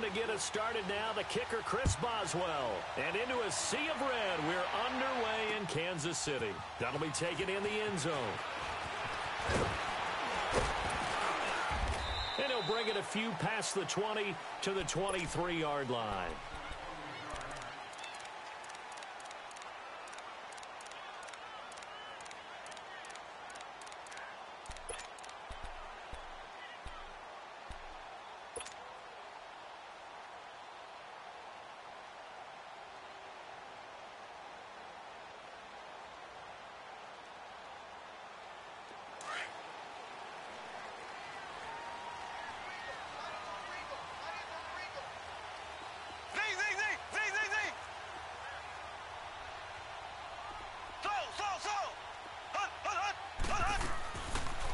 to get us started now, the kicker, Chris Boswell. And into a sea of red, we're underway in Kansas City. That'll be taken in the end zone. And he'll bring it a few past the 20 to the 23-yard line.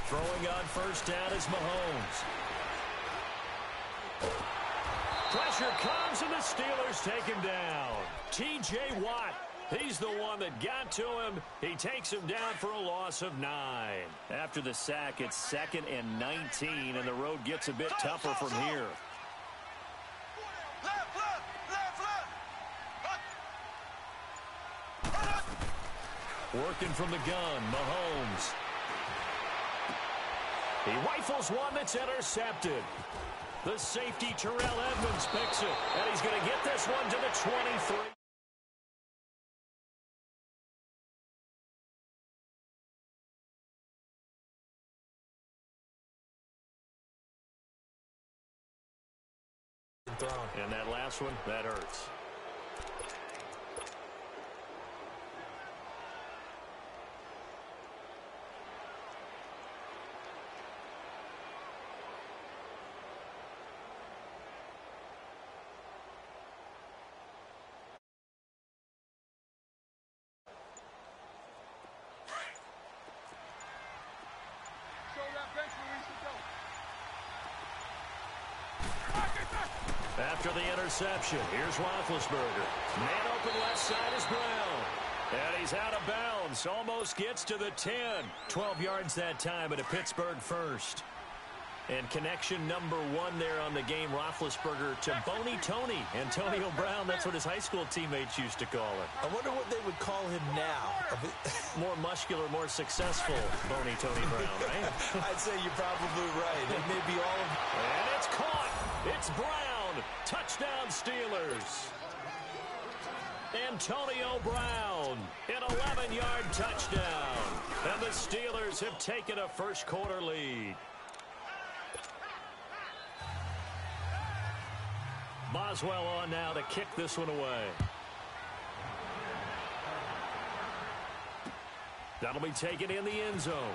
Throwing on first down is Mahomes. Pressure comes, and the Steelers take him down. T.J. Watt, he's the one that got to him. He takes him down for a loss of 9. After the sack, it's 2nd and 19, and the road gets a bit tougher from here. Working from the gun, Mahomes. He rifles one that's intercepted. The safety, Terrell Edmonds, picks it. And he's going to get this one to the 23. And that last one, that hurts. After the interception, here's Roethlisberger. Man open left side is Brown. And he's out of bounds. Almost gets to the 10. 12 yards that time, but a Pittsburgh first. And connection number 1 there on the game, Roethlisberger to Boney Tony. Antonio Brown, that's what his high school teammates used to call him. I wonder what they would call him now. More muscular, more successful Boney Tony Brown, right? I'd say you're probably right. It may be all of... And it's caught. It's Brown. Touchdown Steelers. Antonio Brown, an 11-yard touchdown. And the Steelers have taken a first-quarter lead. Boswell on now to kick this one away. That'll be taken in the end zone.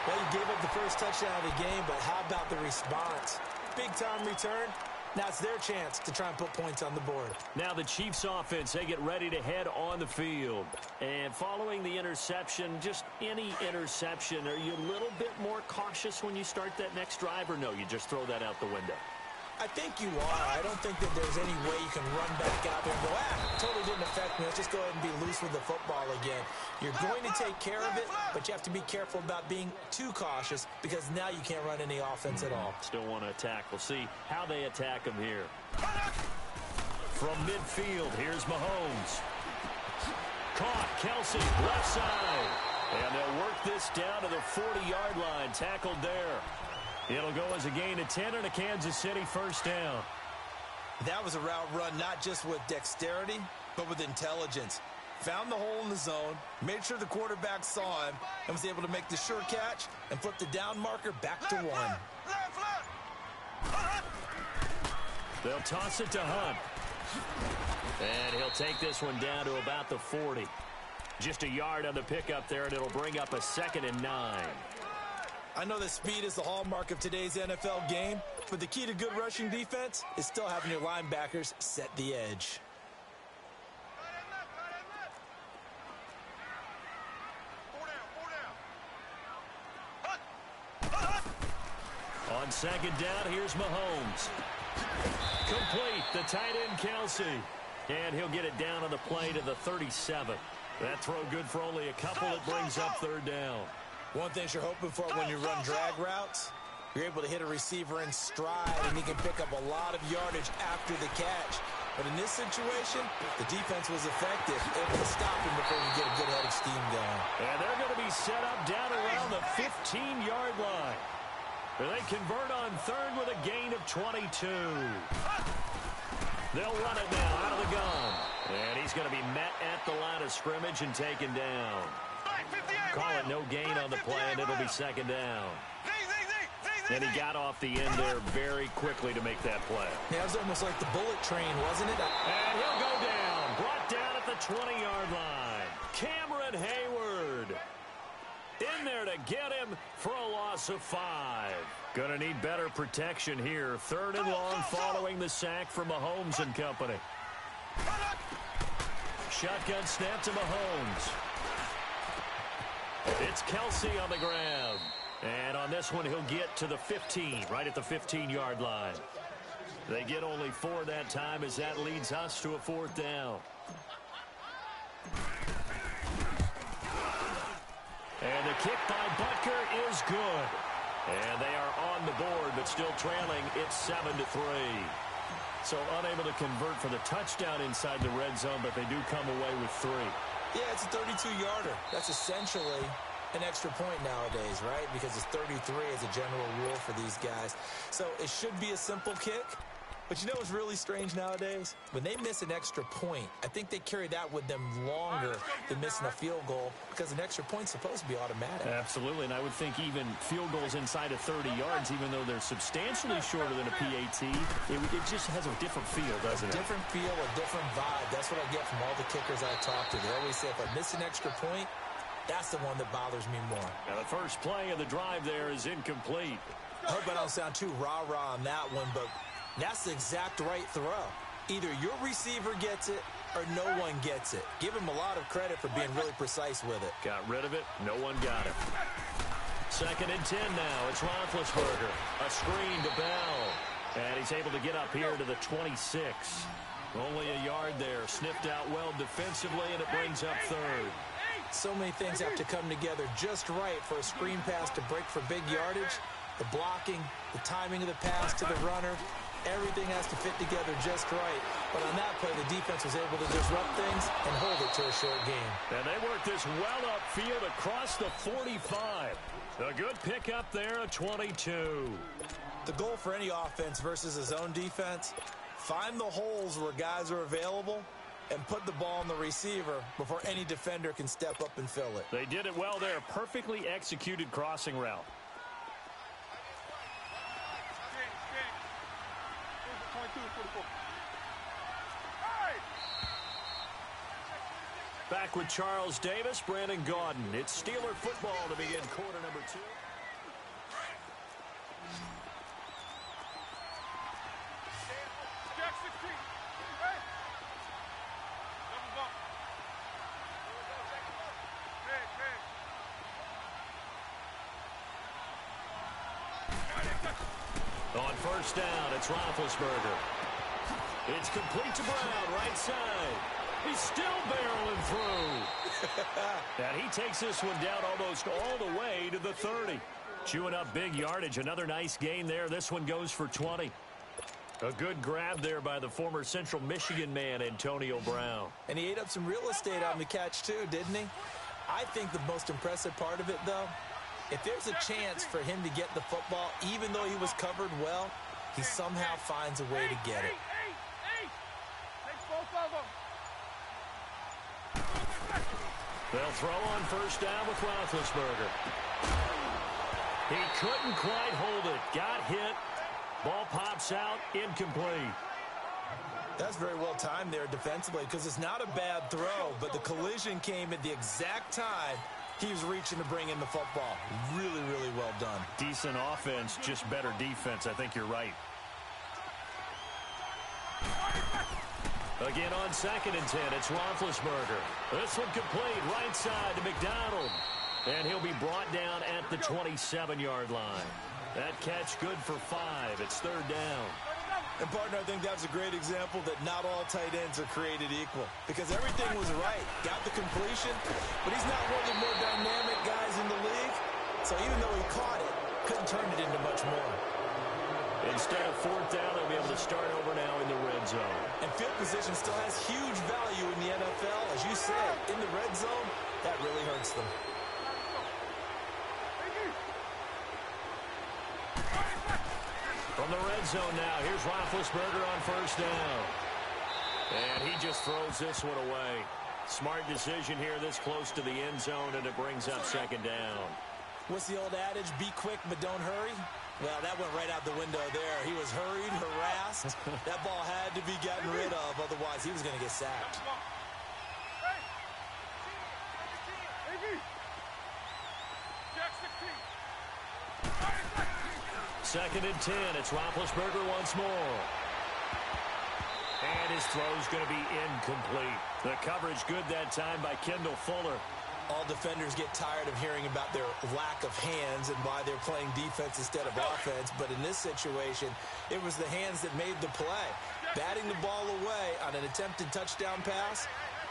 Well, you gave up the first touchdown of the game, but how about the response? Big-time return. Now it's their chance to try and put points on the board. Now the Chiefs offense, they get ready to head on the field. And following the interception, just any interception, are you a little bit more cautious when you start that next drive, or no, you just throw that out the window? I think you are. I don't think that there's any way you can run back out there and go, totally didn't affect me. Let's just go ahead and be loose with the football again. You're going to take care of it, but you have to be careful about being too cautious because now you can't run any offense at all. Still want to attack. We'll see how they attack him here. From midfield, here's Mahomes. Caught, Kelsey, left side. And they'll work this down to the 40-yard line. Tackled there. It'll go as a gain of 10 and a Kansas City first down. That was a route run not just with dexterity, but with intelligence. Found the hole in the zone, made sure the quarterback saw him, and was able to make the sure catch and flip the down marker back to 1. They'll toss it to Hunt. And he'll take this one down to about the 40. Just a yard on the pickup there, and it'll bring up a 2nd and 9. I know that speed is the hallmark of today's NFL game, but the key to good rushing defense is still having your linebackers set the edge. On second down, here's Mahomes. Complete, the tight end Kelsey. And he'll get it down on the play to the 37. That throw good for only a couple. It brings up third down. One thing you're hoping for when you run drag routes, you're able to hit a receiver in stride, and he can pick up a lot of yardage after the catch. But in this situation, the defense was effective, able to stop him before he get a good head of steam going. And they're going to be set up down around the 15-yard line. They convert on third with a gain of 22. They'll run it now out of the gun. And he's going to be met at the line of scrimmage and taken down. Call it no gain on the play, and it'll be second down. And he got off the end there very quickly to make that play. Yeah, it was almost like the bullet train, wasn't it? And he'll go down. Brought down at the 20-yard line. Cameron Hayward in there to get him for a loss of 5. Gonna need better protection here. Third and long following the sack from Mahomes and company. Shotgun snap to Mahomes. It's Kelsey on the ground. And on this one, he'll get to the 15, right at the 15-yard line. They get only 4 that time as that leads us to a fourth down. And the kick by Butker is good. And they are on the board, but still trailing. It's 7-3. So unable to convert for the touchdown inside the red zone, but they do come away with 3. Yeah, it's a 32-yarder. That's essentially an extra point nowadays, right? Because it's 33 as a general rule for these guys. So it should be a simple kick. But you know what's really strange nowadays? When they miss an extra point, I think they carry that with them longer than missing a field goal because an extra point's supposed to be automatic. Absolutely, and I would think even field goals inside of 30 yards, even though they're substantially shorter than a PAT, it just has a different feel, doesn't it? A different feel, a different vibe. That's what I get from all the kickers I talk to. They always say if I miss an extra point, that's the one that bothers me more. Now the first play of the drive there is incomplete. I hope I don't sound too rah-rah on that one, but that's the exact right throw. Either your receiver gets it or no one gets it. Give him a lot of credit for being really precise with it. Got rid of it. No one got it. 2nd and 10 now. It's Roethlisberger. A screen to Bell. And he's able to get up here to the 26. Only a yard there. Sniffed out well defensively, and it brings up third. So many things have to come together just right for a screen pass to break for big yardage. The blocking, the timing of the pass to the runner, everything has to fit together just right. But on that play, the defense was able to disrupt things and hold it to a short game. And they work this well upfield across the 45. A good pickup there at 22. The goal for any offense versus his own defense, find the holes where guys are available and put the ball on the receiver before any defender can step up and fill it. They did it well there. Perfectly executed crossing route. Back with Charles Davis, Brandon Gaudin. It's Steeler football to begin quarter number 2. On first down, it's Roethlisberger. It's complete to Brown, right side. He's still barreling through. And he takes this one down almost all the way to the 30. Chewing up big yardage. Another nice gain there. This one goes for 20. A good grab there by the former Central Michigan man, Antonio Brown. And he ate up some real estate on the catch, too, didn't he? I think the most impressive part of it, though, if there's a chance for him to get the football, even though he was covered well, he somehow finds a way to get it. They'll throw on first down with Roethlisberger. He couldn't quite hold it. Got hit. Ball pops out. Incomplete. That's very well timed there defensively because it's not a bad throw, but the collision came at the exact time he was reaching to bring in the football. Really, really well done. Decent offense, just better defense. I think you're right. Again on 2nd and 10, it's Roethlisberger. This one complete, right side to McDonald. And he'll be brought down at the 27-yard line. That catch good for 5. It's third down. And, partner, I think that's a great example that not all tight ends are created equal because everything was right. Got the completion, but he's not one of the more dynamic guys in the league. So even though he caught it, couldn't turn it into much more. Instead of fourth down, they'll be able to start over now in the red zone. And field position still has huge value in the NFL. As you said, in the red zone, that really hurts them. From the red zone now, here's Roethlisberger on first down. And he just throws this one away. Smart decision here this close to the end zone, and it brings up second down. What's the old adage? Be quick, but don't hurry. Well, that went right out the window there. He was hurried, harassed. That ball had to be gotten rid of, otherwise he was going to get sacked. Second and 10. It's Roethlisberger once more. And his throw's going to be incomplete. The coverage good that time by Kendall Fuller. All defenders get tired of hearing about their lack of hands and why they're playing defense instead of offense. But in this situation, it was the hands that made the play. Batting the ball away on an attempted touchdown pass.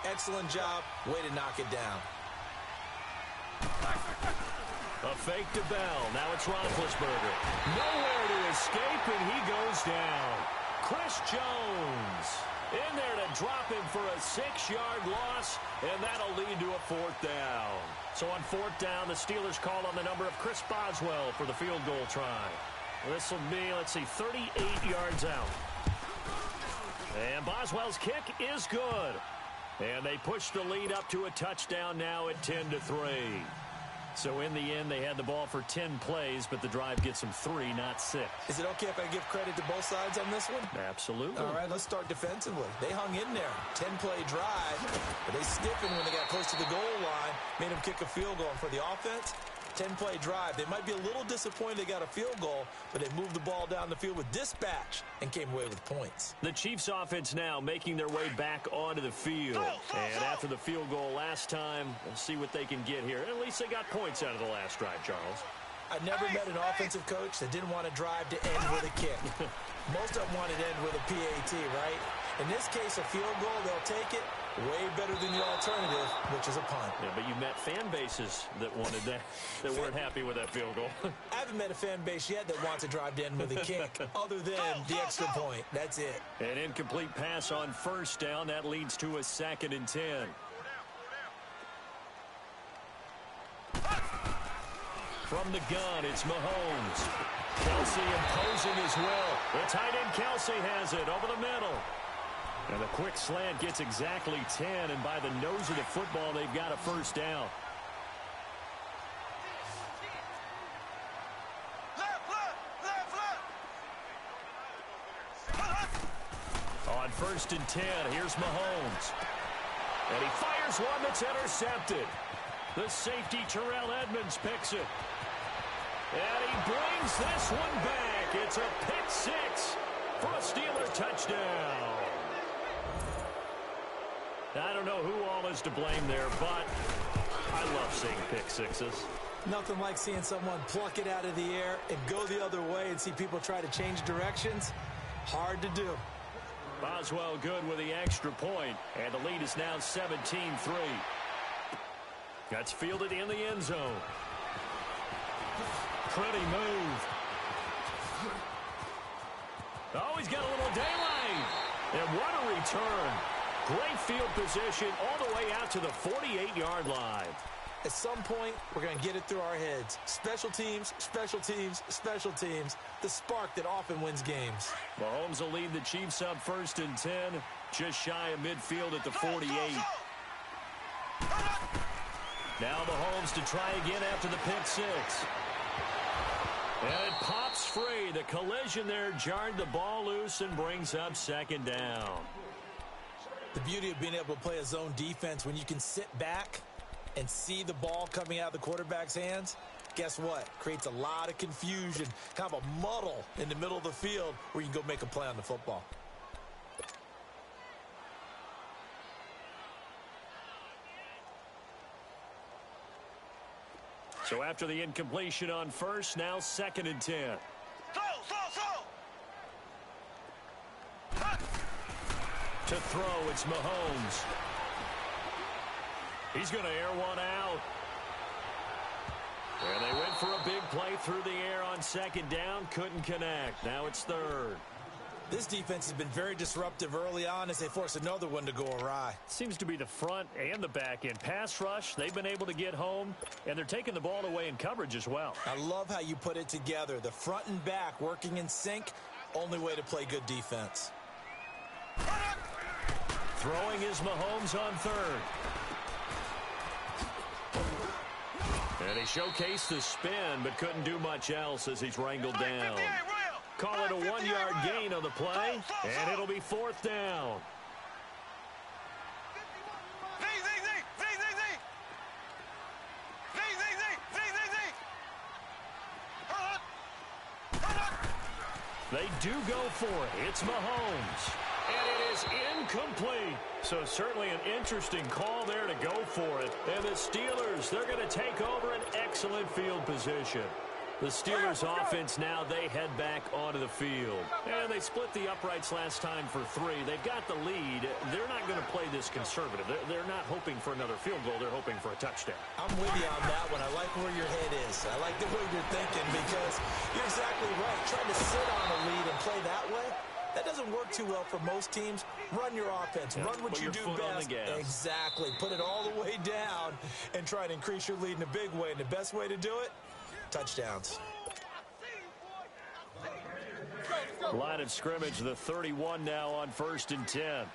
Excellent job. Way to knock it down. A fake to Bell. Now it's Roethlisberger. Nowhere to escape, and he goes down. Chris Jones in there to drop him for a 6-yard loss, and that'll lead to a fourth down. So on fourth down, the Steelers call on the number of Chris Boswell for the field goal try. This will be, let's see, 38 yards out. And Boswell's kick is good. And they push the lead up to a touchdown now at 10-3. So in the end, they had the ball for 10 plays, but the drive gets them 3, not 6. Is it okay if I give credit to both sides on this one? Absolutely. All right, let's start defensively. They hung in there. 10-play drive, but they stiffened when they got close to the goal line, made them kick a field goal. And for the offense, 10-play drive. They might be a little disappointed they got a field goal, but they moved the ball down the field with dispatch and came away with points. The Chiefs offense now making their way back onto the field. And after the field goal last time, we'll see what they can get here. At least they got points out of the last drive, Charles. I've never met an offensive coach that didn't want to drive to end with a kick. Most of them wanted to end with a PAT, right? In this case, a field goal, they'll take it. Way better than the alternative, which is a punt. Yeah, but you met fan bases that wanted that, that weren't happy with that field goal. I haven't met a fan base yet that wants to drive to end with a kick, other than the extra point. That's it. An incomplete pass on first down. That leads to a 2nd and 10. From the gun, it's Mahomes. Kelsey imposing as well. The tight end Kelsey has it over the middle. And a quick slant gets exactly 10, and by the nose of the football, they've got a first down. On 1st and 10, here's Mahomes. And he fires one that's intercepted. The safety, Terrell Edmonds, picks it. And he brings this one back. It's a pick 6 for a Steeler touchdown. I don't know who all is to blame there, but I love seeing pick sixes. Nothing like seeing someone pluck it out of the air and go the other way and see people try to change directions. Hard to do. Boswell good with the extra point, and the lead is now 17-3. That's fielded in the end zone. Pretty move. Oh, he's got a little daylight. And what a return. Great field position all the way out to the 48-yard line. At some point, we're going to get it through our heads. Special teams, special teams, special teams. The spark that often wins games. Mahomes will lead the Chiefs up 1st and 10. Just shy of midfield at the 48. Now Mahomes to try again after the pick 6. And it pops free. The collision there jarred the ball loose and brings up 2nd down. The beauty of being able to play a zone defense when you can sit back and see the ball coming out of the quarterback's hands, guess what? Creates a lot of confusion, kind of a muddle in the middle of the field where you can go make a play on the football. So after the incompletion on 1st, now 2nd and 10. To throw, it's Mahomes. He's going to air one out. And they went for a big play through the air on second down. Couldn't connect. Now it's third. This defense has been very disruptive early on as they force another one to go awry. Seems to be the front and the back end. Pass rush, they've been able to get home, and they're taking the ball away in coverage as well. I love how you put it together. The front and back working in sync, only way to play good defense. Throwing is Mahomes on third. And he showcased the spin, but couldn't do much else as he's wrangled down. Call it a 1-yard gain on the play, and it'll be fourth down. They do go for it. It's Mahomes. And it is incomplete. So certainly an interesting call there to go for it. And the Steelers, they're going to take over an excellent field position. The Steelers offense now, they head back onto the field. And they split the uprights last time for 3. They've got the lead. They're not going to play this conservative. They're not hoping for another field goal. They're hoping for a touchdown. I'm with you on that one. I like where your head is. I like the way you're thinking because you're exactly right. Trying to sit on a lead and play that way, that doesn't work too well for most teams. Run your offense. Yeah, run what you do best. Exactly. Put it all the way down and try to increase your lead in a big way. And the best way to do it, touchdowns. Line of scrimmage, the 31 now on 1st and 10.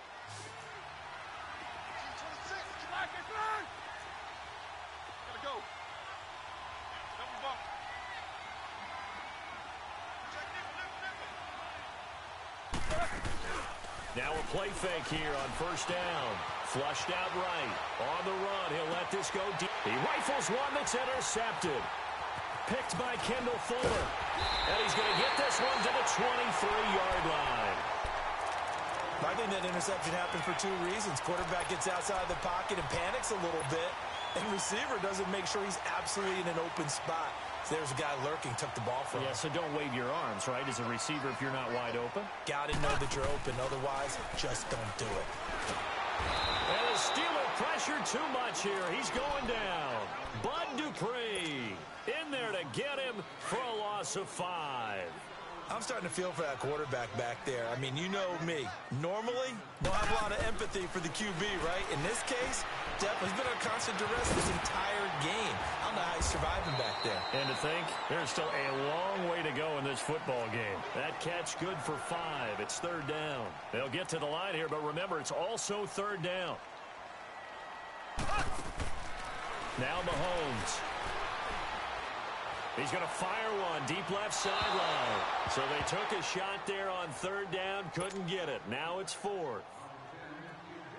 Now a play fake here on 1st down. Flushed out right. On the run, he'll let this go deep. He rifles one that's intercepted. Picked by Kendall Fuller. And he's going to get this one to the 23-yard line. I think that interception happened for 2 reasons. Quarterback gets outside the pocket and panics a little bit. And receiver doesn't make sure he's absolutely in an open spot. So there's a guy lurking, took the ball from him. Yeah, so don't wave your arms, right, as a receiver if you're not wide open. Got to know that you're open. Otherwise, just don't do it. And the Steeler pressure too much here. He's going down. Bud Dupree in there to get him for a loss of 5. I'm starting to feel for that quarterback back there. I mean, you know me. Normally, don't have a lot of empathy for the QB, right? In this case, definitely he's been under constant duress this entire game. I don't know how he's surviving back there. And to think, there's still a long way to go in this football game. That catch good for 5. It's 3rd down. They'll get to the line here, but remember, it's also 3rd down. Now Mahomes. He's going to fire one deep left sideline. So they took a shot there on 3rd down, couldn't get it. Now it's 4th.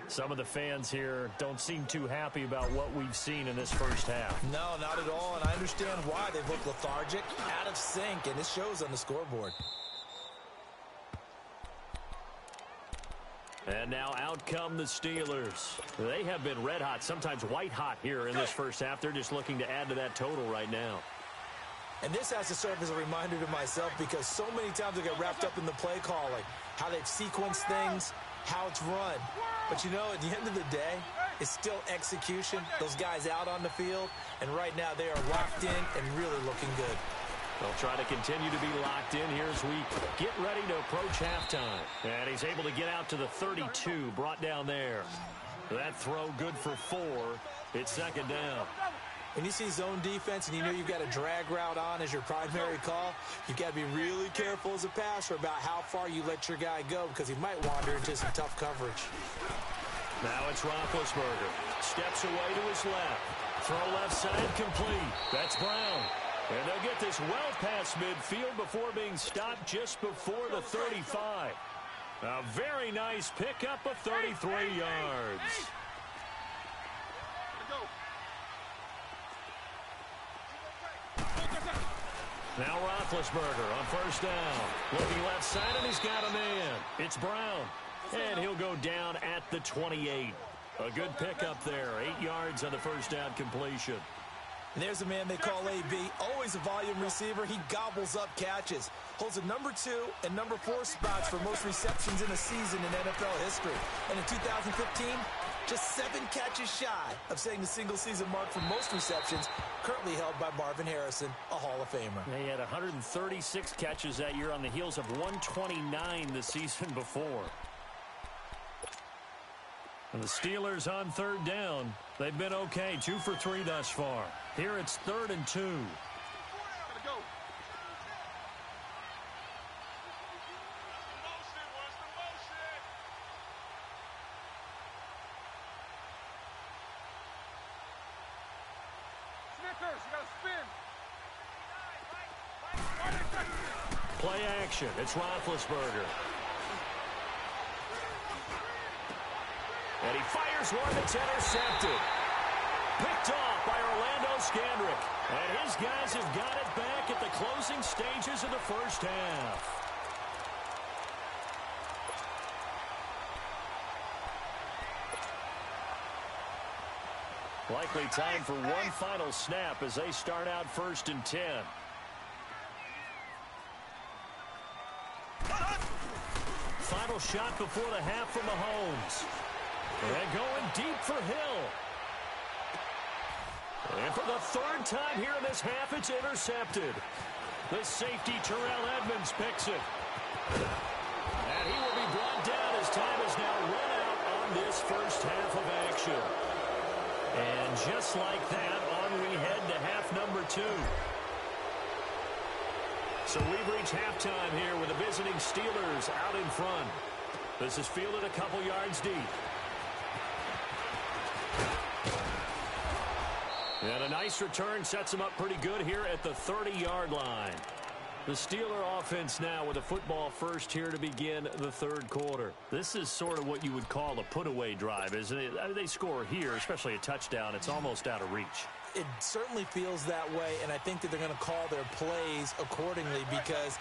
Some of the fans here don't seem too happy about what we've seen in this first half. No, not at all, and I understand why. They've looked lethargic, out of sync, and it shows on the scoreboard. And now out come the Steelers. They have been red hot, sometimes white hot here in this first half. They're just looking to add to that total right now. And this has to serve as a reminder to myself because so many times I get wrapped up in the play calling, how they've sequenced things, how it's run. But, you know, at the end of the day, it's still execution. Those guys out on the field, and right now they are locked in and really looking good. They'll try to continue to be locked in here as we get ready to approach halftime. And he's able to get out to the 32, brought down there. That throw good for 4. It's 2nd down. When you see zone defense and you know you've got a drag route on as your primary call, you've got to be really careful as a passer about how far you let your guy go because he might wander into some tough coverage. Now it's Roethlisberger. Steps away to his left. Throw left side complete. That's Brown. And they'll get this well past midfield before being stopped just before the 35. A very nice pickup of 33 yards. Now Roethlisberger on 1st down. Looking left side, and he's got a man. It's Brown. And he'll go down at the 28. A good pickup there. 8 yards on the 1st down completion. And there's a man they call AB, always a volume receiver. He gobbles up catches. Holds the number 2 and number 4 spots for most receptions in a season in NFL history. And in 2015, just 7 catches shy of setting the single-season mark for most receptions, currently held by Marvin Harrison, a Hall of Famer. They had 136 catches that year on the heels of 129 the season before. And the Steelers on third down. They've been okay, 2 for 3 thus far. Here it's 3rd and 2. Play action. It's Roethlisberger. And he fires one that's intercepted. Picked off by Orlando Scandrick. And his guys have got it back at the closing stages of the first half. Likely time for one final snap as they start out 1st and 10. Final shot before the half from Mahomes. And going deep for Hill. And for the 3rd time here in this half, it's intercepted. The safety, Terrell Edmonds, picks it. And he will be brought down as time is now run out on this first half of action. And just like that, on we head to half number 2. So we've reached halftime here with the visiting Steelers out in front. This is fielded a couple yards deep. And a nice return sets them up pretty good here at the 30-yard line. The Steeler offense now with a football first here to begin the 3rd quarter. This is sort of what you would call a put-away drive, isn't it? They score here, especially a touchdown. It's almost out of reach. It certainly feels that way, and I think that they're going to call their plays accordingly because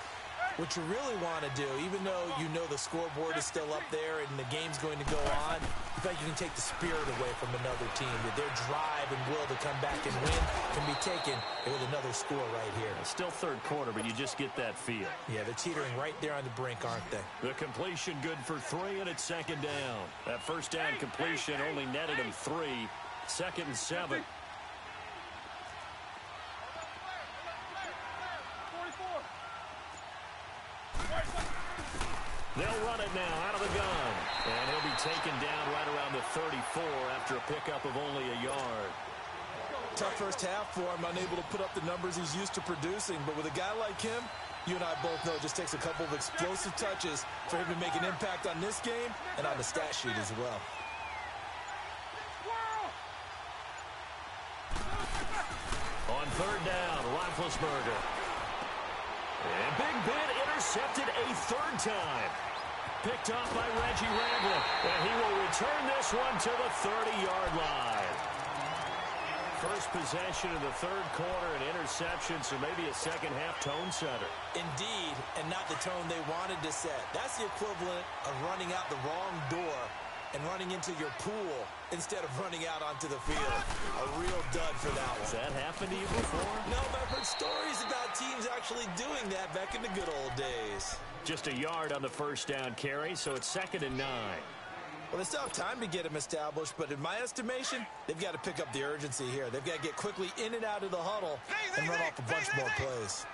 what you really want to do, even though you know the scoreboard is still up there and the game's going to go on, you feel like you can take the spirit away from another team, that their drive and will to come back and win can be taken with another score right here. It's still 3rd quarter, but you just get that feel. Yeah, they're teetering right there on the brink, aren't they? The completion good for 3, and it's 2nd down. That first down completion only netted him 3. 2nd and 7. They'll run it now out of the gun. And he'll be taken down right around the 34 after a pickup of only a yard. Tough first half for him, unable to put up the numbers he's used to producing. But with a guy like him, you and I both know it just takes a couple of explosive touches for him to make an impact on this game and on the stat sheet as well. On 3rd down, Roethlisberger. And Big Ben intercepted a 3rd time. Picked off by Reggie Ragland. And he will return this one to the 30-yard line. First possession of the 3rd quarter, an interception, so maybe a second-half tone setter. Indeed, and not the tone they wanted to set. That's the equivalent of running out the wrong door and running into your pool instead of running out onto the field. A real dud for that one. Has that happened to you before? No, but I've heard stories about teams actually doing that back in the good old days. Just a yard on the first down carry, so it's 2nd and 9. Well, they still have time to get him established, but in my estimation, they've got to pick up the urgency here. They've got to get quickly in and out of the huddle and run off a bunch more plays.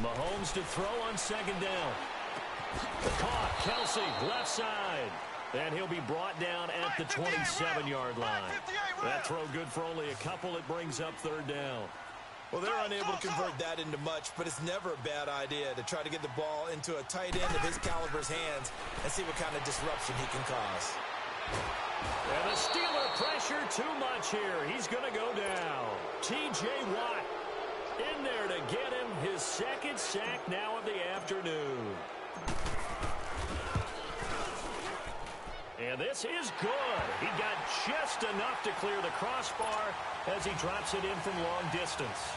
Mahomes to throw on 2nd down. Caught, Kelsey, left side. And he'll be brought down at the 27-yard line. That throw good for only a couple. It brings up 3rd down. Well, they're unable to convert that into much, but it's never a bad idea to try to get the ball into a tight end of his caliber's hands and see what kind of disruption he can cause. And the Steeler pressure too much here. He's going to go down. T.J. Watt in there to get him his 2nd sack now of the afternoon. And this is good. He got just enough to clear the crossbar as he drops it in from long distance.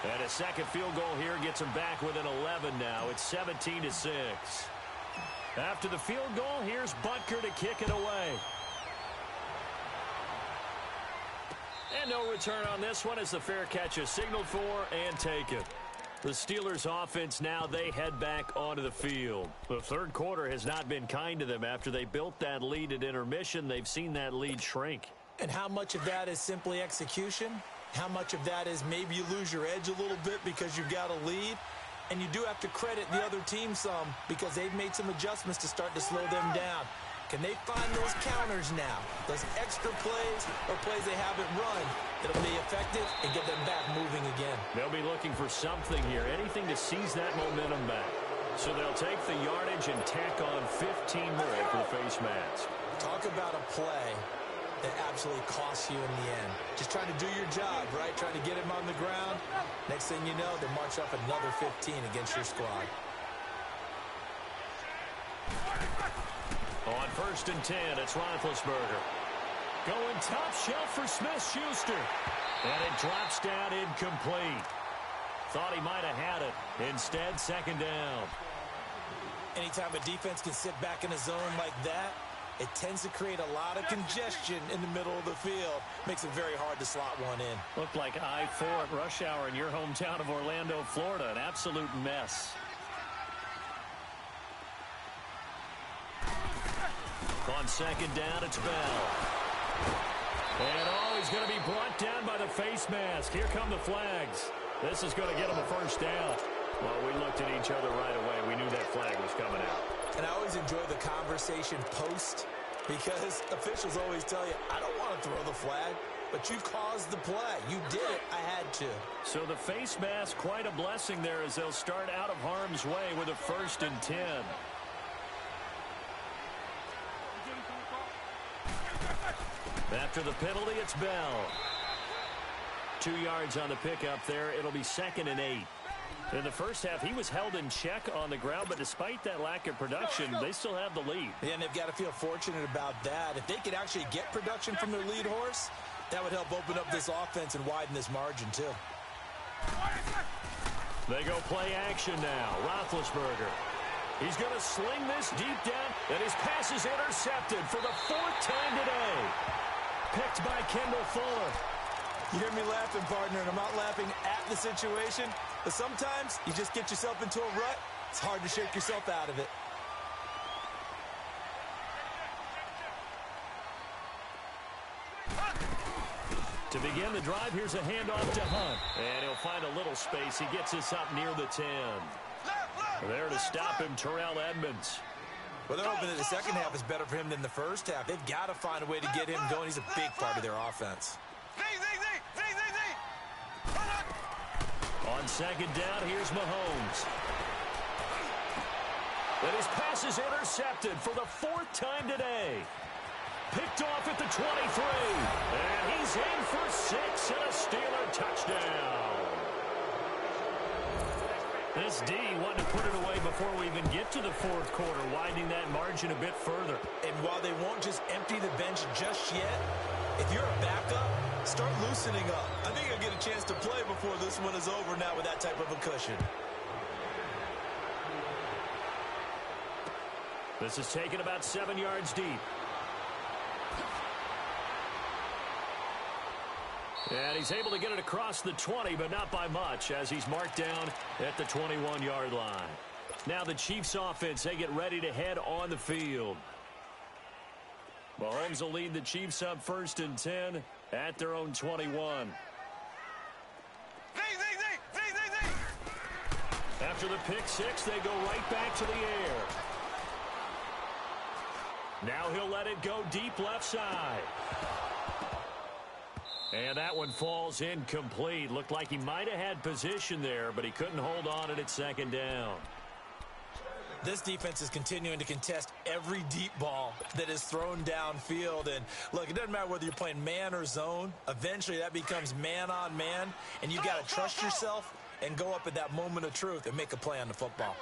And a second field goal here gets him back within 11 now. It's 17-6. After the field goal, here's Butker to kick it away. And no return on this one as the fair catch is signaled for and taken. The Steelers offense now, they head back onto the field. The third quarter has not been kind to them. After they built that lead at intermission, they've seen that lead shrink. And how much of that is simply execution? How much of that is maybe you lose your edge a little bit because you've got a lead? And you do have to credit the other team some because they've made some adjustments to start to slow them down. Can they find those counters now, those extra plays or plays they haven't run that'll be effective and get them back moving again? They'll be looking for something here, anything to seize that momentum back. So they'll take the yardage and tack on 15 more for the face mask. Talk about a play that absolutely costs you in the end. Just trying to do your job, right? Trying to get him on the ground. Next thing you know, they march up another 15 against your squad. On 1st and 10, it's Roethlisberger. Going top shelf for Smith-Schuster. And it drops down incomplete. Thought he might have had it. Instead, second down. Anytime a defense can sit back in a zone like that, it tends to create a lot of congestion in the middle of the field. Makes it very hard to slot one in. Looked like I-4 at rush hour in your hometown of Orlando, Florida. An absolute mess. On second down, it's Bell. And he's going to be brought down by the face mask. Here come the flags. This is going to get him a first down. Well, we looked at each other right away. We knew that flag was coming out. And I always enjoy the conversation post because officials always tell you, I don't want to throw the flag, but you caused the play. You did it. I had to. So the face mask, quite a blessing there as they'll start out of harm's way with a 1st and 10. After the penalty, it's Bell. 2 yards on the pickup there. It'll be 2nd and 8. In the first half, he was held in check on the ground, but despite that lack of production, they still have the lead. Yeah, and they've got to feel fortunate about that. If they could actually get production from their lead horse, that would help open up this offense and widen this margin, too. They go play action now. Roethlisberger. He's going to sling this deep down, and his pass is intercepted for the 4th time today. Picked by Kendall Fuller. You hear me laughing, partner, and I'm not laughing at the situation, but sometimes you just get yourself into a rut. It's hard to shake yourself out of it. To begin the drive, here's a handoff to Hunt. And he'll find a little space. He gets us up near the 10. There to stop him, Terrell Edmonds. Well, they're hoping that the second half is better for him than the first half. They've got to find a way to get him going. He's a big part of their offense. On second down, here's Mahomes. And his pass is intercepted for the 4th time today. Picked off at the 23. And he's in for 6 and a Steeler touchdown. This D wanted to put it away before we even get to the 4th quarter, widening that margin a bit further. And while they won't just empty the bench just yet, if you're a backup, start loosening up. I think you'll get a chance to play before this one is over now with that type of a cushion. This is taken about 7 yards deep. And he's able to get it across the 20, but not by much, as he's marked down at the 21-yard line. Now the Chiefs offense, they get ready to head on the field. Mahomes will lead the Chiefs up 1st and 10 at their own 21. After the pick six, they go right back to the air. Now he'll let it go deep left side. And that one falls incomplete. Looked like he might have had position there, but he couldn't hold on at its second down. This defense is continuing to contest every deep ball that is thrown downfield. And, look, it doesn't matter whether you're playing man or zone. Eventually, that becomes man-on-man, and you've got to trust yourself and go up at that moment of truth and make a play on the football.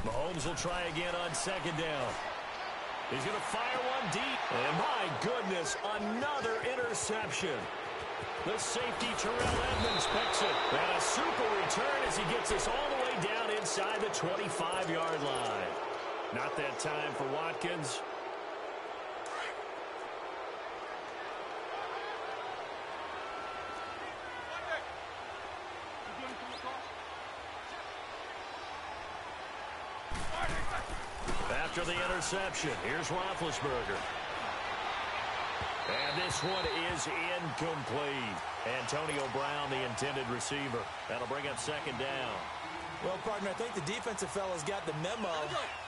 Mahomes will try again on second down. He's going to fire one deep. And my goodness, another interception. The safety, Terrell Edmonds, picks it. And a super return as he gets us all the way down inside the 25-yard line. Not that time for Watkins. After the interception, here's Roethlisberger. And this one is incomplete. Antonio Brown, the intended receiver. That'll bring up second down. Well, partner, I think the defensive fellas got the memo,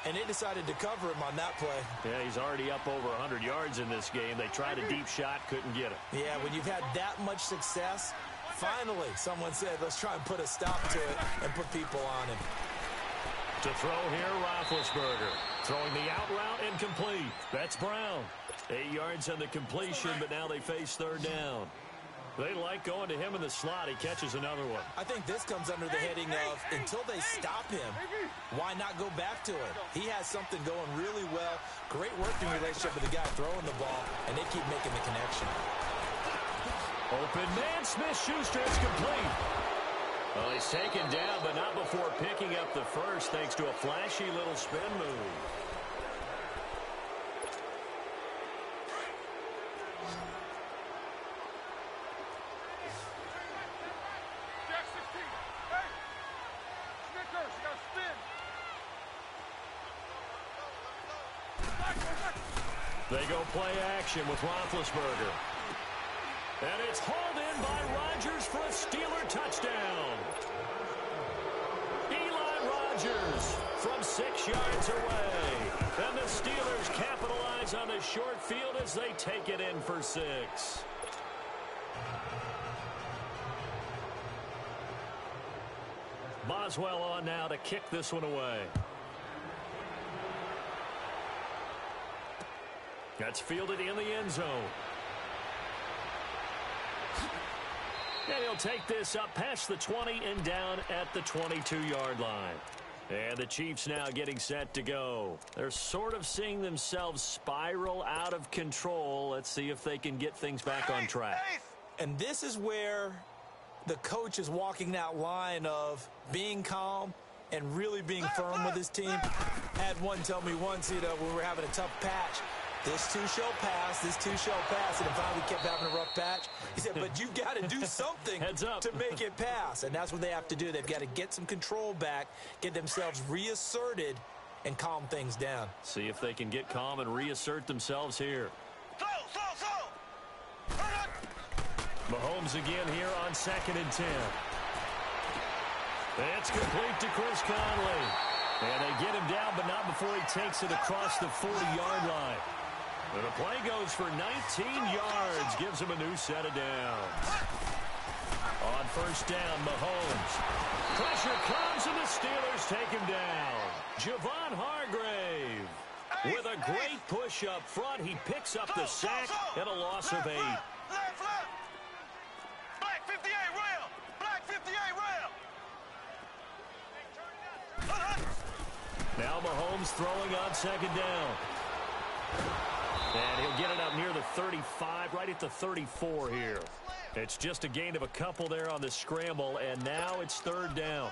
and they decided to cover him on that play. Yeah, he's already up over 100 yards in this game. They tried a deep shot, couldn't get it. Yeah, when you've had that much success, finally someone said, let's try and put a stop to it and put people on him. To throw here, Roethlisberger. Throwing the out route incomplete. That's Brown. 8 yards on the completion, but now they face third down. They like going to him in the slot. He catches another one. I think this comes under the heading of until they stop him, why not go back to it? He has something going really well. Great working relationship with the guy throwing the ball, and they keep making the connection. Open man, Smith-Schuster is complete. Well, he's taken down, but not before picking up the first, thanks to a flashy little spin move. They go play action with Roethlisberger. And it's hauled in by Rodgers for a Steeler touchdown. Eli Rodgers from 6 yards away. And the Steelers capitalize on the short field as they take it in for 6. Boswell on now to kick this one away. That's fielded in the end zone. And he'll take this up past the 20 and down at the 22-yard line. And the Chiefs now getting set to go. They're sort of seeing themselves spiral out of control. Let's see if they can get things back on track. And this is where the coach is walking that line of being calm and really being firm with his team. Had one tell me once, when we were having a tough patch, this too shall pass, this too shall pass. And finally we kept having a rough patch. He said, but you've got to do something Heads up. to make it pass. And that's what they have to do. They've got to get some control back, get themselves reasserted, and calm things down. See if they can get calm and reassert themselves here. Mahomes again here on 2nd and 10. It's complete to Chris Conley. And they get him down, but not before he takes it across the 40-yard line. And the play goes for 19 yards, gives him a new set of downs. On first down, Mahomes. Pressure comes, and the Steelers take him down. Javon Hargrave with a great push up front. He picks up the sack and a loss of 8. Black 58 rail! Black 58 rail! Now Mahomes throwing on 2nd down. And he'll get it up near the 35, right at the 34 here. It's just a gain of a couple there on the scramble, and now it's 3rd down.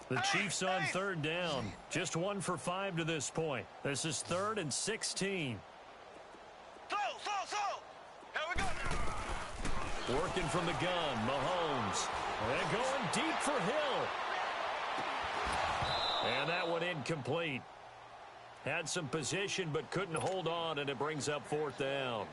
The Chiefs on 3rd down. Just 1 for 5 to this point. This is 3rd and 16. Working from the gun, Mahomes. And going deep for Hill. And that one incomplete. Had some position but couldn't hold on, and it brings up 4th down.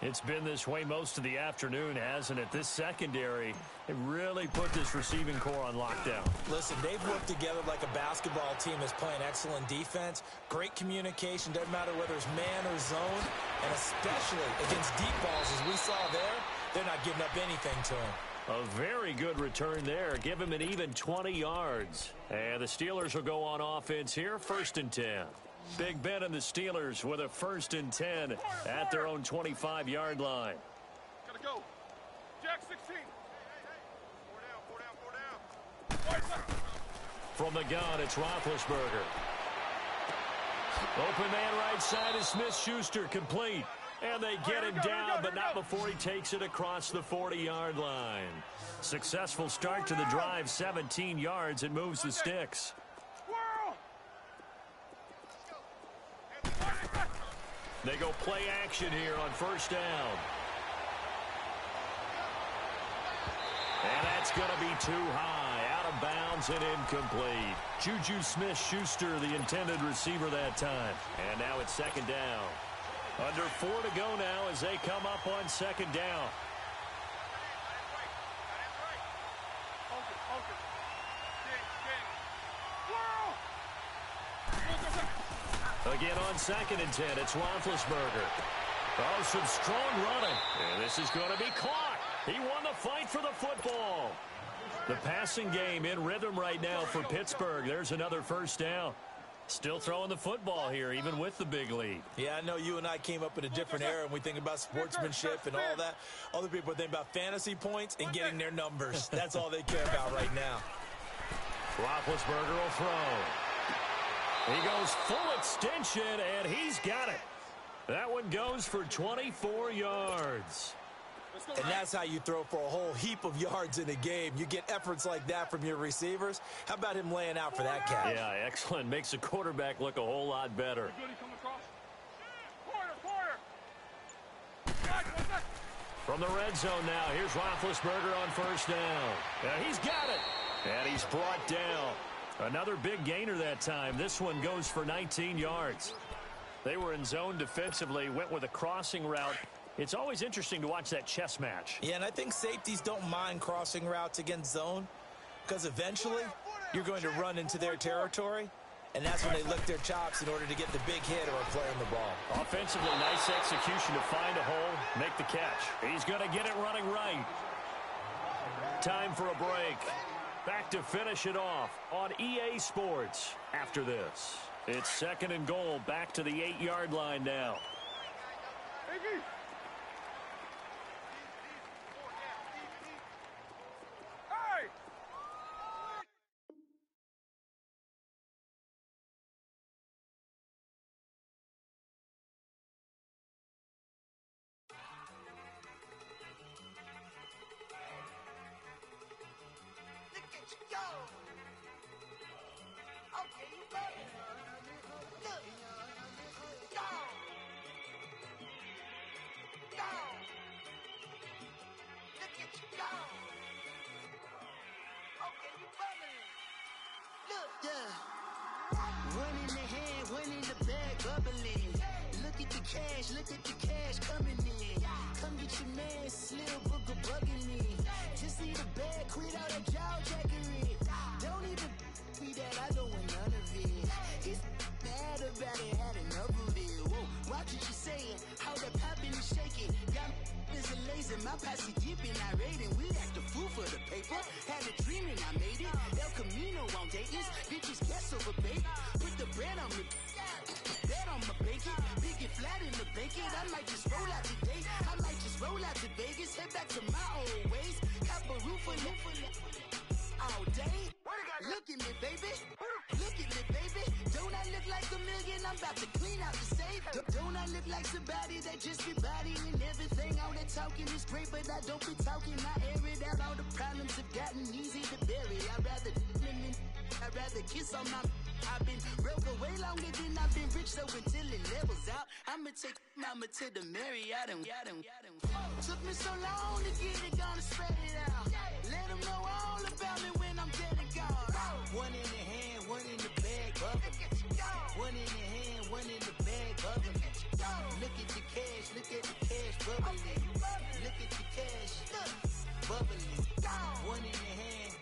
It's been this way most of the afternoon, hasn't it? This secondary, it really put this receiving core on lockdown. Listen, they've worked together like a basketball team is playing excellent defense. Great communication, doesn't matter whether it's man or zone. And especially against deep balls, as we saw there, they're not giving up anything to him. A very good return there. Give him an even 20 yards. And the Steelers will go on offense here, 1st and 10. Big Ben and the Steelers with a 1st and 10 at their own 25-yard line. Let's go. Jack 16. Four down. From the gun, it's Roethlisberger. Open man right side is Smith-Schuster, complete. And they get him down, but not before he takes it across the 40-yard line. Successful start to the drive, 17 yards, and moves the sticks. They go play action here on first down. And that's going to be too high, out of bounds and incomplete. Juju Smith-Schuster, the intended receiver that time. And now it's second down. Under 4 to go now as they come up on second down. Again on 2nd and 10, it's Roethlisberger. Oh, some strong running. And this is going to be caught. He won the fight for the football. The passing game in rhythm right now for Pittsburgh. There's another first down. Still throwing the football here, even with the big lead. Yeah, I know you and I came up in a different era, and we think about sportsmanship and all that. Other people think about fantasy points and getting their numbers. That's all they care about right now. Roethlisberger will throw. He goes full extension, and he's got it. That one goes for 24 yards. And that's how you throw for a whole heap of yards in a game. You get efforts like that from your receivers. How about him laying out for that catch? Yeah, excellent. Makes the quarterback look a whole lot better. From the red zone now, here's Roethlisberger on first down. Yeah, he's got it. And he's brought down. Another big gainer that time. This one goes for 19 yards. They were in zone defensively, went with a crossing route. It's always interesting to watch that chess match. Yeah, and I think safeties don't mind crossing routes against zone because eventually you're going to run into their territory, and that's when they lick their chops in order to get the big hit or a play on the ball. Offensively, nice execution to find a hole, make the catch. He's going to get it running right. Time for a break. Back to finish it off on EA Sports after this. It's 2nd and goal, back to the 8-yard line now. Look at the cash coming in. Come get your man, Slim Booger bugging me. Just need a bag, quit all that jaw jackery. Don't even be that, I don't want none of it. He's mad about it, had enough of it. Whoa, watch what you saying, how that poppin' and shaking. Got is a lazy, my posse deep and I raiding. We act a fool for the paper. Had a dream and I made it. El Camino on Dayton's, bitches guess over bait. Put the bread on me. Bet on my bacon, big and flat in the bacon. I might just roll out today. I might just roll out to Vegas, head back to my old ways. Cop a roof for all day. Look at me, baby. Look at me, baby. Don't I look like a million? I'm about to clean out the safe. Don't I look like somebody that just be bodying everything? All that talking is great, but I don't be talking. I air it out. All the problems have gotten easy to bury. I'd rather kiss on my. I've been broke way longer than I've been rich, so until it levels out, I'ma take mama to the Marriott and took me so long to get it, gonna spread it out. Let them know all about me when I'm dead and gone. One in the hand, one in the bag, bubble. One in the hand, one in the bag, bubble. Look at the cash, bubbling. Look at the cash, bubbling. One in the hand,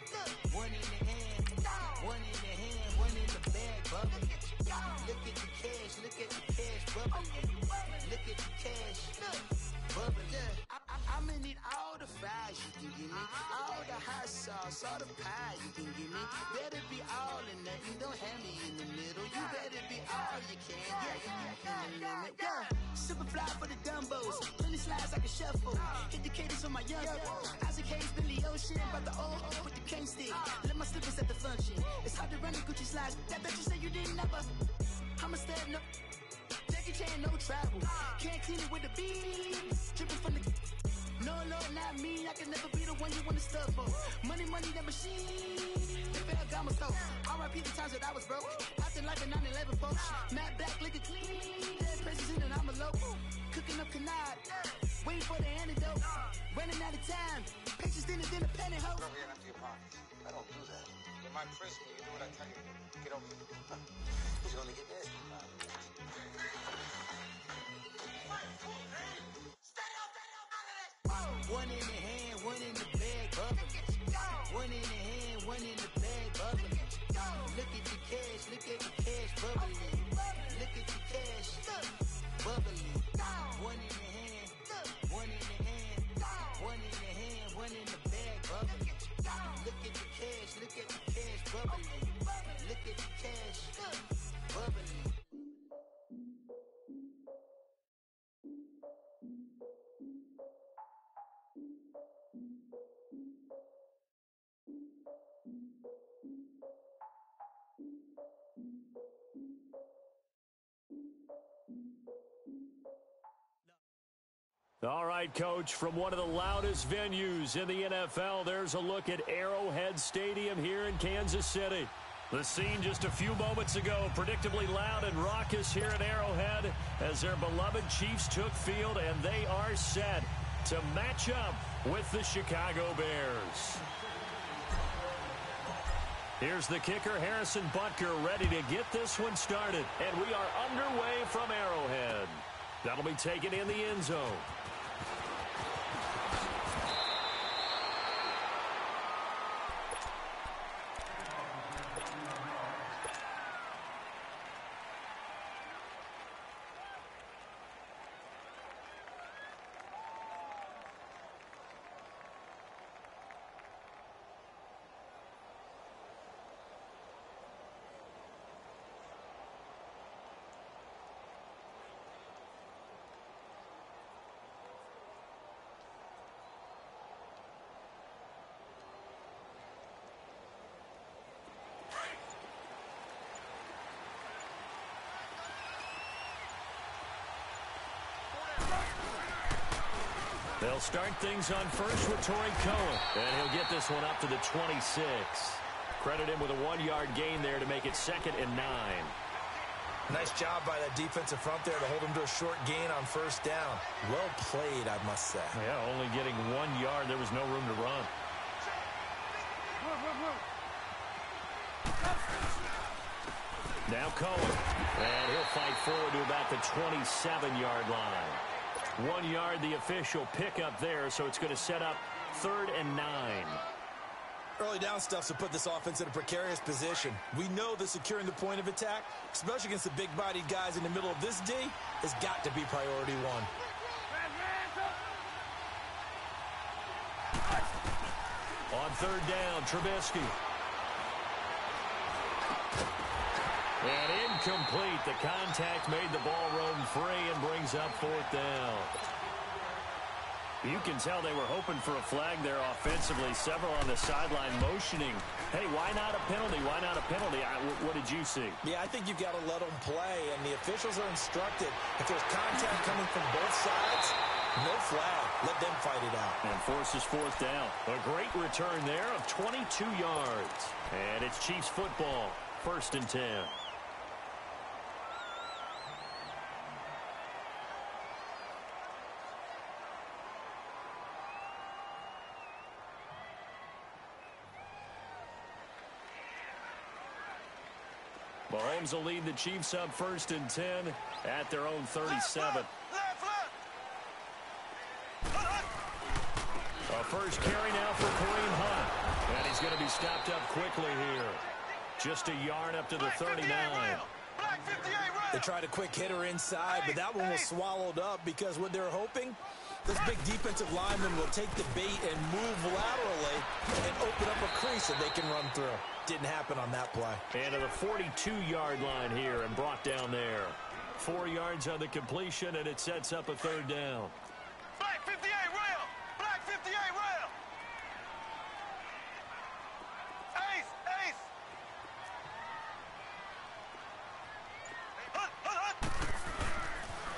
one in the hand, one in the hand, one in the bag, bubbling. Look at the cash, bubbling. Look at the cash, bubbling. I'ma need all the fries you can give me, all the hot sauce. sauce or the pie you can give me. Better be all or nothing, don't have me in the middle. You better be all you can, yeah, in the limit. Yeah, super fly for the Dumbos, plenty slides I can shuffle. Hit the cadence on my young Isaac Hayes, Billy Ocean, but the old with the cane stick. Let my slippers at the function. It's hard to run the Gucci slides. That bet you say you didn't never. I'm a step no. Jackie Chan, no travel. Can't clean it with the beans. Dripping from the. No, Lord, not me. I can never be the one you want to stuff for. Money, that machine. The bell got my soul. R.I.P. the times that I was broke. Acting like a 9/11 folks. Matte black, liquor clean. Dead president and I'm a local. Cooking up canard. Waiting for the antidote. Running out of time. Patience thinner than a pantyhose. Over here and empty your pockets. I don't do that. You might frisk me. You do what I tell you to do. Get over here. He's gonna get this. One in the hand, one in the bag, bubbling. One in the hand, one in the bag, bubbling. Look at the cash, bubbling. Look at the cash, bubbling. One in the hand, one in the hand, one in the hand, one in the bag, bubbling. Look at the cash, bubbling. Look at the cash, bubbling. All right, Coach, from one of the loudest venues in the NFL, there's a look at Arrowhead Stadium here in Kansas City. The scene just a few moments ago, predictably loud and raucous here at Arrowhead as their beloved Chiefs took field, and they are set to match up with the Chicago Bears. Here's the kicker, Harrison Butker, ready to get this one started. And we are underway from Arrowhead. That'll be taken in the end zone. They'll start things on first with Torrey Cohen. And he'll get this one up to the 26. Credit him with a 1-yard gain there to make it 2nd and 9. Nice job by that defensive front there to hold him to a short gain on first down. Well played, I must say. Yeah, only getting 1 yard. There was no room to run. Now Cohen. And he'll fight forward to about the 27-yard line. 1 yard, the official pickup there, so it's going to set up 3rd and 9. Early down stuff's to put this offense in a precarious position. We know that securing the point of attack, especially against the big-bodied guys in the middle of this D, has got to be priority one. On 3rd down, Trubisky. And incomplete. The contact made the ball roam free and brings up 4th down. You can tell they were hoping for a flag there offensively. Several on the sideline motioning. Hey, why not a penalty? Why not a penalty? What did you see? Yeah, I think you've got to let them play, and the officials are instructed. If there's contact coming from both sides, no flag. Let them fight it out. And forces 4th down. A great return there of 22 yards. And it's Chiefs football. 1st and 10. Mahomes will lead the Chiefs up 1st and 10 at their own 37. A first carry now for Kareem Hunt. And he's going to be stopped up quickly here. Just a yard up to the 39. They tried a quick hitter inside, but that one was swallowed up because what they were hoping Those big defensive linemen will take the bait and move laterally and open up a crease that they can run through. Didn't happen on that play. And to the 42-yard line here and brought down there. 4 yards on the completion, and it sets up a third down. Black 58 rail! Black 58 rail! Ace! Ace! Hut! Hut! Hut!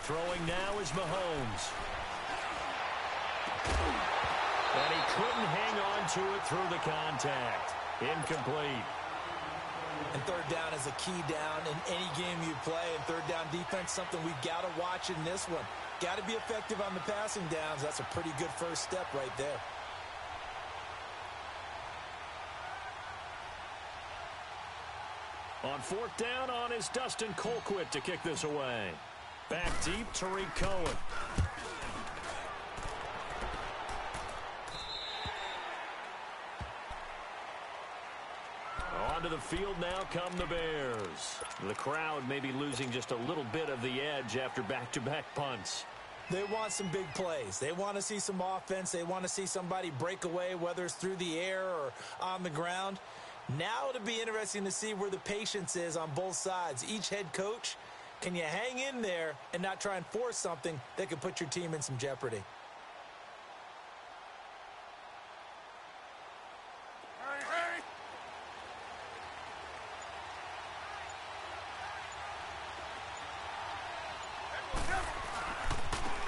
Throwing now is Mahomes. And he couldn't hang on to it through the contact. Incomplete. And third down is a key down in any game you play. And third down defense, something we've got to watch in this one. Got to be effective on the passing downs. That's a pretty good first step right there. On fourth down on is Dustin Colquitt to kick this away. Back deep, Tariq Cohen. Onto the field now come the Bears. The crowd may be losing just a little bit of the edge after back-to-back punts. They want some big plays. They want to see some offense. They want to see somebody break away, whether it's through the air or on the ground. Now it'll be interesting to see where the patience is on both sides. Each head coach, can you hang in there and not try and force something that could put your team in some jeopardy?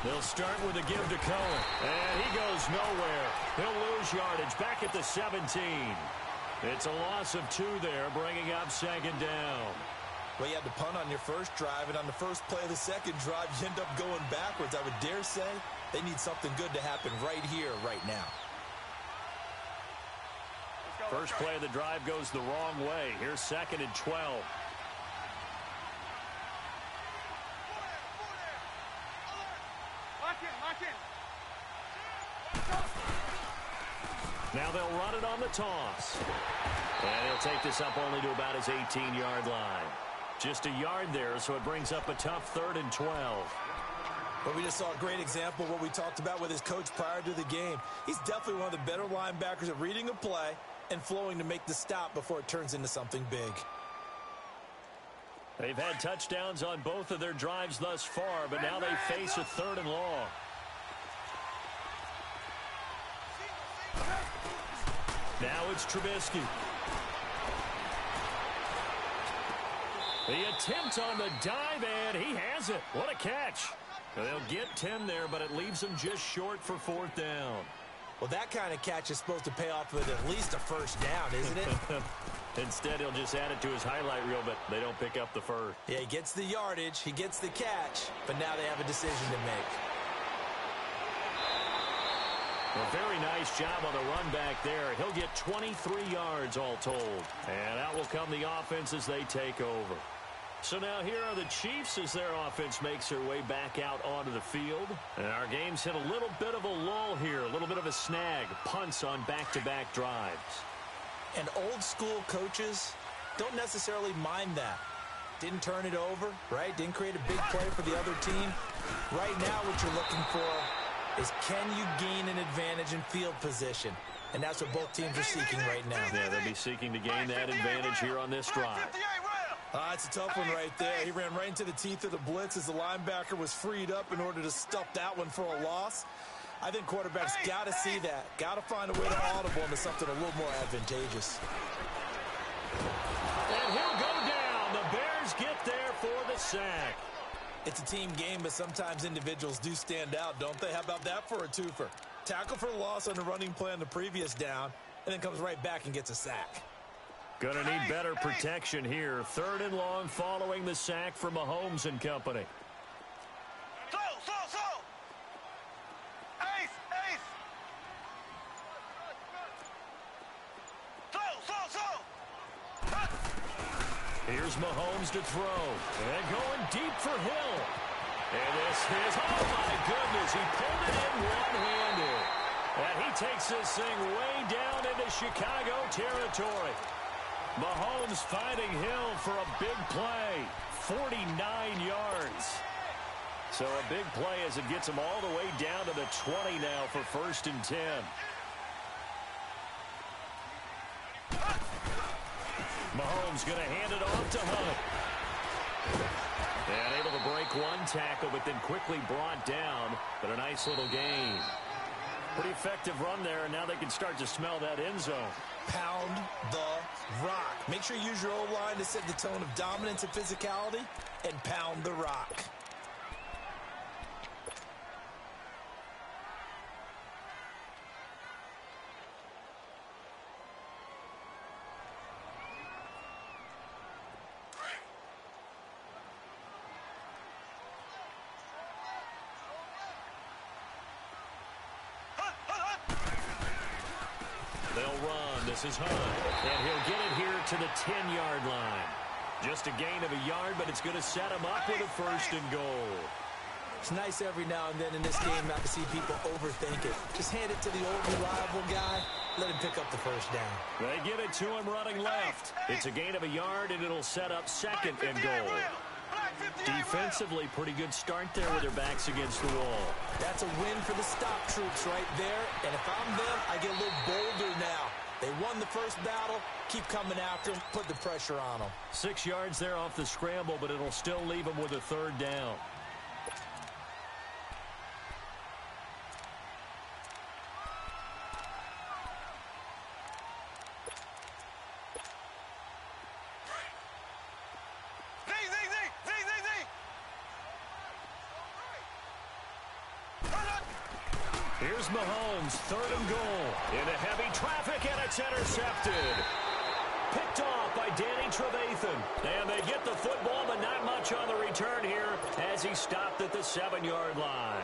They'll start with a give to Cohen. And he goes nowhere. He'll lose yardage back at the 17. It's a loss of 2 there, bringing up second down. Well, you had to punt on your first drive, and on the first play of the second drive, you end up going backwards. I would dare say they need something good to happen right here, right now. First play of the drive goes the wrong way. Here's second and 12. Now they'll run it on the toss. And he'll take this up only to about his 18-yard line. Just a yard there, so it brings up a tough 3rd and 12. But we just saw a great example of what we talked about with his coach prior to the game. He's definitely one of the better linebackers at reading a play and flowing to make the stop before it turns into something big. They've had touchdowns on both of their drives thus far, but now they face a 3rd and long. Now it's Trubisky. The attempt on the dive, and he has it. What a catch. They'll get 10 there, but it leaves them just short for 4th down. Well, that kind of catch is supposed to pay off with at least a first down, isn't it? Instead, he'll just add it to his highlight reel, but they don't pick up the first. Yeah, he gets the yardage, he gets the catch, but now they have a decision to make. A very nice job on the run back there. He'll get 23 yards all told. And out will come the offense as they take over. So now here are the Chiefs as their offense makes their way back out onto the field. And our game's hit a little bit of a lull here, a little bit of a snag. Punts on back-to-back drives. And old-school coaches don't necessarily mind that. Didn't turn it over, right? Didn't create a big play for the other team. Right now what you're looking for is can you gain an advantage in field position? And that's what both teams are seeking right now. Yeah, they'll be seeking to gain that advantage here on this drive. It's a tough one right there. He ran right into the teeth of the blitz as the linebacker was freed up in order to stuff that one for a loss. I think quarterbacks got to see that. Got to find a way to audible into something a little more advantageous. And he'll go down. The Bears get there for the sack. It's a team game, but sometimes individuals do stand out, don't they? How about that for a twofer? Tackle for loss on the running play on the previous down, and then comes right back and gets a sack. Gonna need better protection here. 3rd and long following the sack from Mahomes and company. Slow! Ace! Slow! Here's Mahomes to throw. And going deep for Hill. And this is, oh my goodness, he pulled it in one-handed. And he takes this thing way down into Chicago territory. Mahomes finding Hill for a big play. 49 yards. So a big play as it gets them all the way down to the 20 now for 1st and 10. Mahomes going to hand it off to Hunt. And able to break one tackle, but then quickly brought down. But a nice little gain. Pretty effective run there, and now they can start to smell that end zone. Pound the rock. Make sure you use your O-line to set the tone of dominance and physicality, and pound the rock. This is Hunt, and he'll get it here to the 10-yard line. Just a gain of a yard, but it's going to set him up with a 1st and goal. It's nice every now and then in this game not to see people overthink it. Just hand it to the old reliable guy, let him pick up the 1st down. They give it to him running left. It's a gain of a yard, and it'll set up 2nd and goal. Defensively, pretty good start there with their backs against the wall. That's a win for the stop troops right there, and if I'm them, I get a little bolder now. They won the first battle. Keep coming after them. Put the pressure on them. 6 yards there off the scramble, but it'll still leave them with a 3rd down. Here's Mahomes, 3rd and goal. Into heavy traffic, and it's intercepted. Picked off by Danny Trevathan. And they get the football, but not much on the return here as he stopped at the 7-yard line.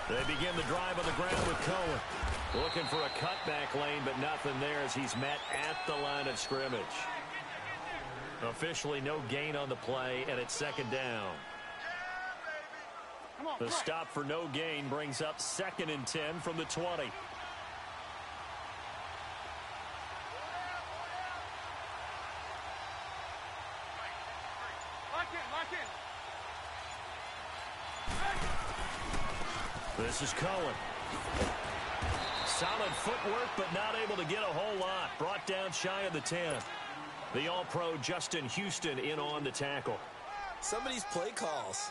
They begin the drive on the ground with Cohen. Looking for a cutback lane, but nothing there as he's met at the line of scrimmage. Officially no gain on the play, and it's 2nd down. The stop for no gain brings up 2nd and 10 from the 20. Lock in. This is Cohen. Solid footwork, but not able to get a whole lot. Brought down shy of the 10. The All-Pro Justin Houston in on the tackle. Some of these play calls,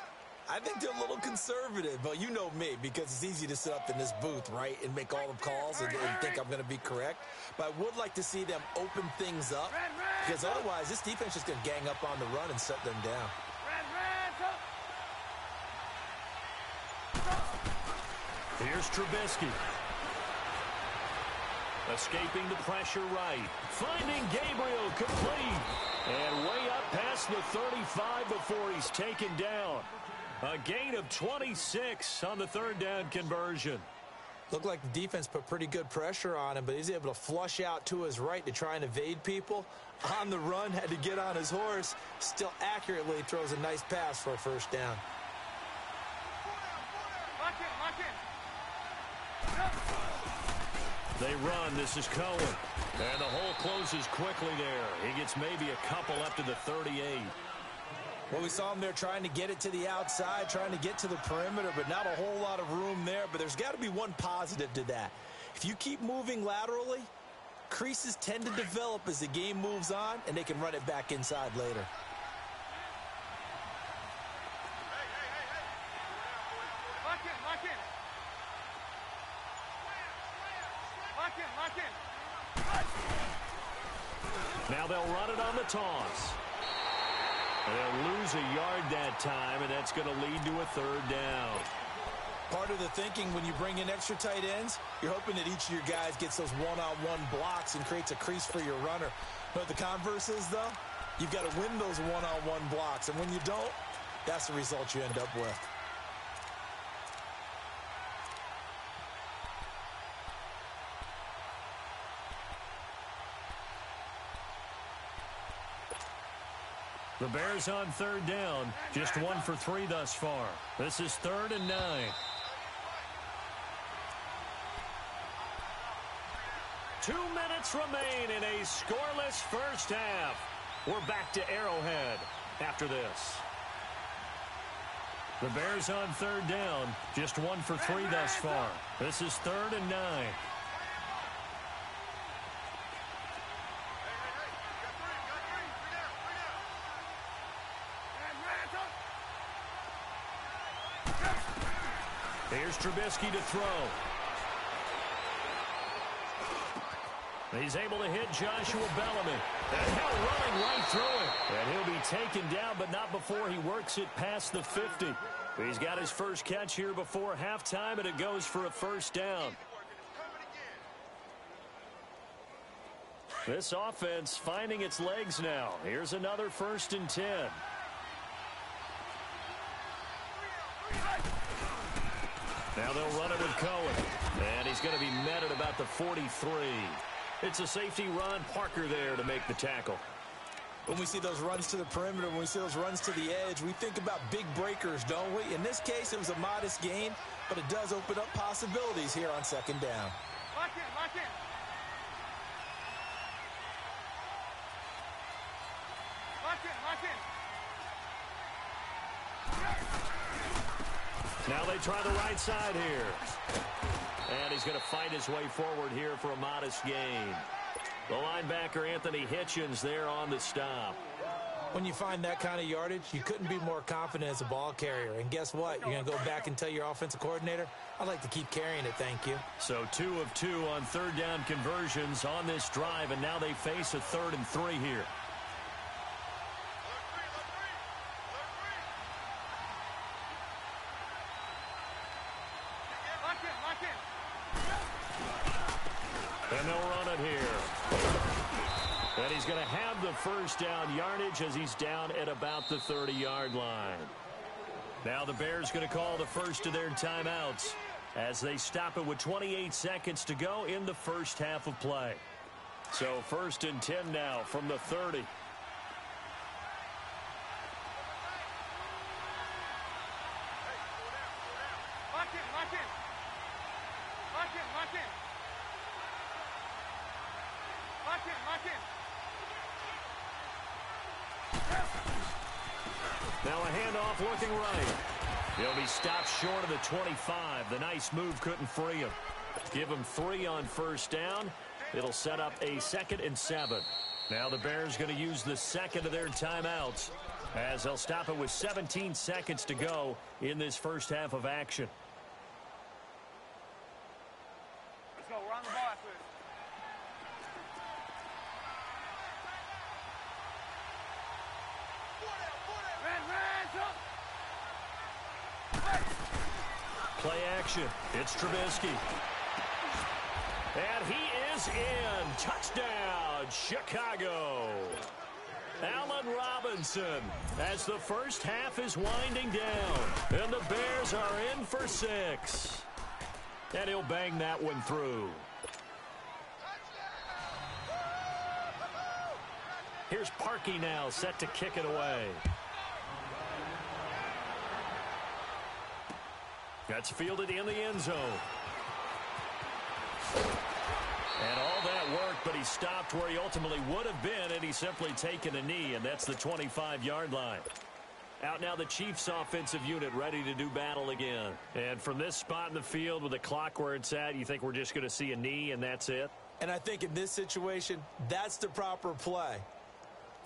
I think they're a little conservative, but you know me, because it's easy to sit up in this booth, right, and make all the calls and think I'm going to be correct. But I would like to see them open things up, because otherwise this defense is going to gang up on the run and shut them down. Here's Trubisky. Escaping the pressure right. Finding Gabriel complete. And way up past the 35 before he's taken down. A gain of 26 on the 3rd down conversion. Looked like the defense put pretty good pressure on him, but he's able to flush out to his right to try and evade people. On the run, had to get on his horse. Still accurately throws a nice pass for a 1st down. They run. This is Cohen. And the hole closes quickly there. He gets maybe a couple up to the 38. Well, we saw him there trying to get it to the outside, trying to get to the perimeter, but not a whole lot of room there. But there's got to be one positive to that. If you keep moving laterally, creases tend to develop as the game moves on, and they can run it back inside later. Now they'll run it on the toss. And they'll lose a yard that time, and that's going to lead to a 3rd down. Part of the thinking when you bring in extra tight ends, you're hoping that each of your guys gets those one-on-one blocks and creates a crease for your runner. But the converse is, though, you've got to win those one-on-one blocks. And when you don't, that's the result you end up with. The Bears on 3rd down. Just 1 for 3 thus far. This is 3rd and 9. minutes remain in a scoreless first half. We're back to Arrowhead after this. The Bears on third down, just 1 for 3 thus far. This is 3rd and 9. Here's Trubisky to throw. He's able to hit Joshua Bellamy. And now running right through it. And he'll be taken down, but not before he works it past the 50. He's got his first catch here before halftime, and it goes for a first down. This offense finding its legs now. Here's another 1st and 10. Now they'll run it with Cohen. And he's going to be met at about the 43. It's a safety. Ron Parker there to make the tackle. When we see those runs to the perimeter, when we see those runs to the edge, we think about big breakers, don't we? In this case, it was a modest gain, but it does open up possibilities here on 2nd down. Lock in, lock in. Lock in, lock in. Now they try the right side here. And he's going to fight his way forward here for a modest gain. The linebacker, Anthony Hitchens, there on the stop. When you find that kind of yardage, you couldn't be more confident as a ball carrier. And guess what? You're going to go back and tell your offensive coordinator, I'd like to keep carrying it, thank you. So 2 of 2 on 3rd down conversions on this drive, and now they face a 3rd and 3 here. And they'll run it here. And he's going to have the first down yardage as he's down at about the 30-yard line. Now the Bears going to call the first of their timeouts as they stop it with 28 seconds to go in the first half of play. So 1st and 10 now from the 30. Lock in, lock in. Lock in, lock in. Lock in, lock in. Now a handoff looking right. He'll be stopped short of the 25. The nice move couldn't free him. Give him 3 on first down. It'll set up a 2nd and 7. Now the Bears going to use the second of their timeouts as they'll stop it with 17 seconds to go in this first half of action. Let's go, run the ball after this. Play action. It's Trubisky. And he is in. Touchdown, Chicago. Allen Robinson as the first half is winding down. And the Bears are in for 6. And he'll bang that one through. Here's Parkey now set to kick it away. That's fielded in the end zone. And all that work, but he stopped where he ultimately would have been, and he's simply taken a knee, and that's the 25-yard line. Out now the Chiefs offensive unit ready to do battle again. And from this spot in the field with the clock where it's at, you think we're just going to see a knee and that's it? And I think in this situation, that's the proper play.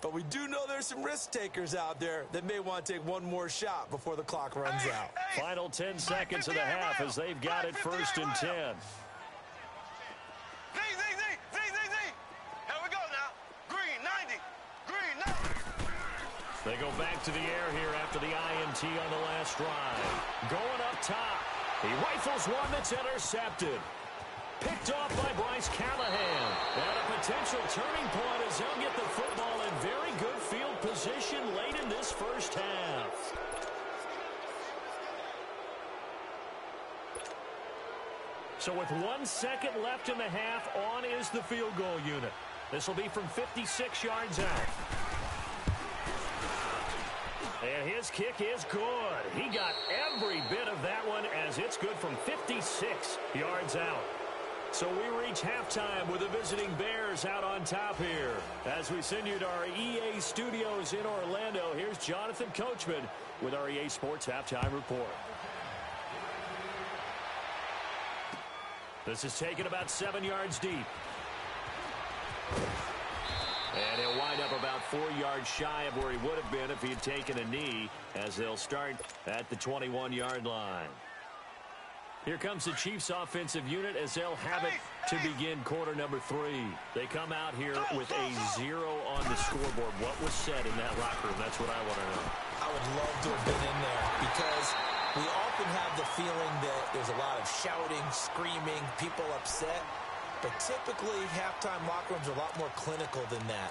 But we do know there's some risk takers out there that may want to take one more shot before the clock runs out. Final 10 seconds of the half as they've got it 1st and 10. Z. Here we go now. Green, 90. Green, 90. They go back to the air here after the INT on the last drive. Going up top. He rifles one that's intercepted. Picked off by Bryce Callahan. And a potential turning point as they'll get the football in very good field position late in this first half. So with 1 second left in the half, on is the field goal unit. This will be from 56 yards out. And his kick is good. He got every bit of that one as it's good from 56 yards out. So we reach halftime with the visiting Bears out on top here. As we send you to our EA studios in Orlando, here's Jonathan Coachman with our EA Sports Halftime Report. This is taken about 7 yards deep. And he'll wind up about 4 yards shy of where he would have been if he had taken a knee, as they'll start at the 21-yard line. Here comes the Chiefs offensive unit as they'll have it to begin quarter number 3. They come out here with a 0 on the scoreboard. What was said in that locker room? That's what I want to know. I would love to have been in there because we often have the feeling that there's a lot of shouting, screaming, people upset. But typically, halftime locker rooms are a lot more clinical than that.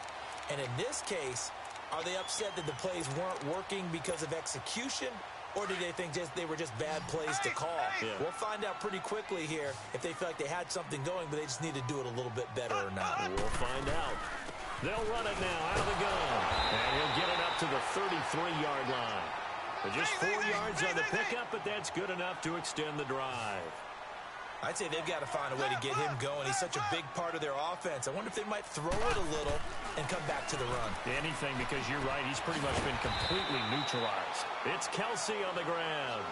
And in this case, are they upset that the plays weren't working because of execution? Or did they think they were just bad plays to call? Yeah. We'll find out pretty quickly here if they feel like they had something going, but they just need to do it a little bit better or not. We'll find out. They'll run it now out of the gun. And he'll get it up to the 33-yard line. But just 4 yards on the pickup, but that's good enough to extend the drive. I'd say they've got to find a way to get him going. He's such a big part of their offense. I wonder if they might throw it a little and come back to the run. Anything, because you're right. He's pretty much been completely neutralized. It's Kelsey on the ground.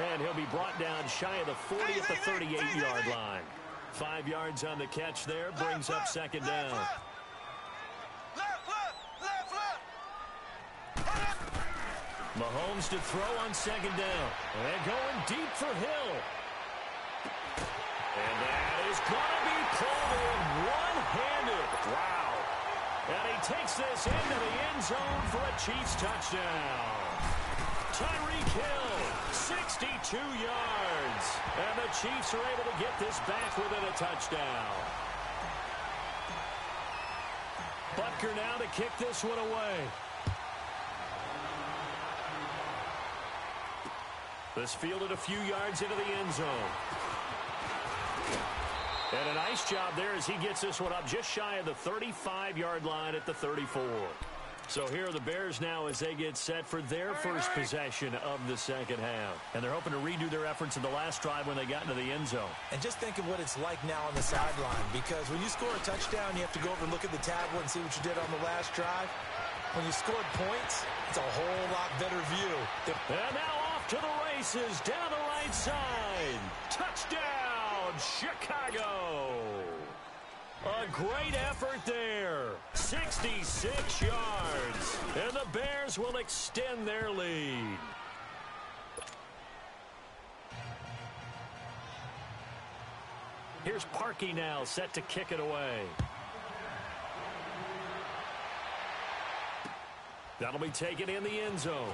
And he'll be brought down shy of the 40 at the 38-yard line. 5 yards on the catch there. Brings up second down. Mahomes to throw on second down. And going deep for Hill. And that is going to be pulled in one-handed. Wow. And he takes this into the end zone for a Chiefs touchdown. Tyreek Hill, 62 yards. And the Chiefs are able to get this back within a touchdown. Butker now to kick this one away. This fielded a few yards into the end zone. And a nice job there as he gets this one up just shy of the 35-yard line at the 34. So here are the Bears now as they get set for their first possession of the second half. And they're hoping to redo their efforts in the last drive when they got into the end zone. And just think of what it's like now on the sideline, because when you score a touchdown, you have to go over and look at the tablet and see what you did on the last drive. When you scored points, it's a whole lot better view. And now off to the races down the right side. Touchdown, Chicago. A great effort there. 66 yards. And the Bears will extend their lead. Here's Parkey now set to kick it away. That'll be taken in the end zone.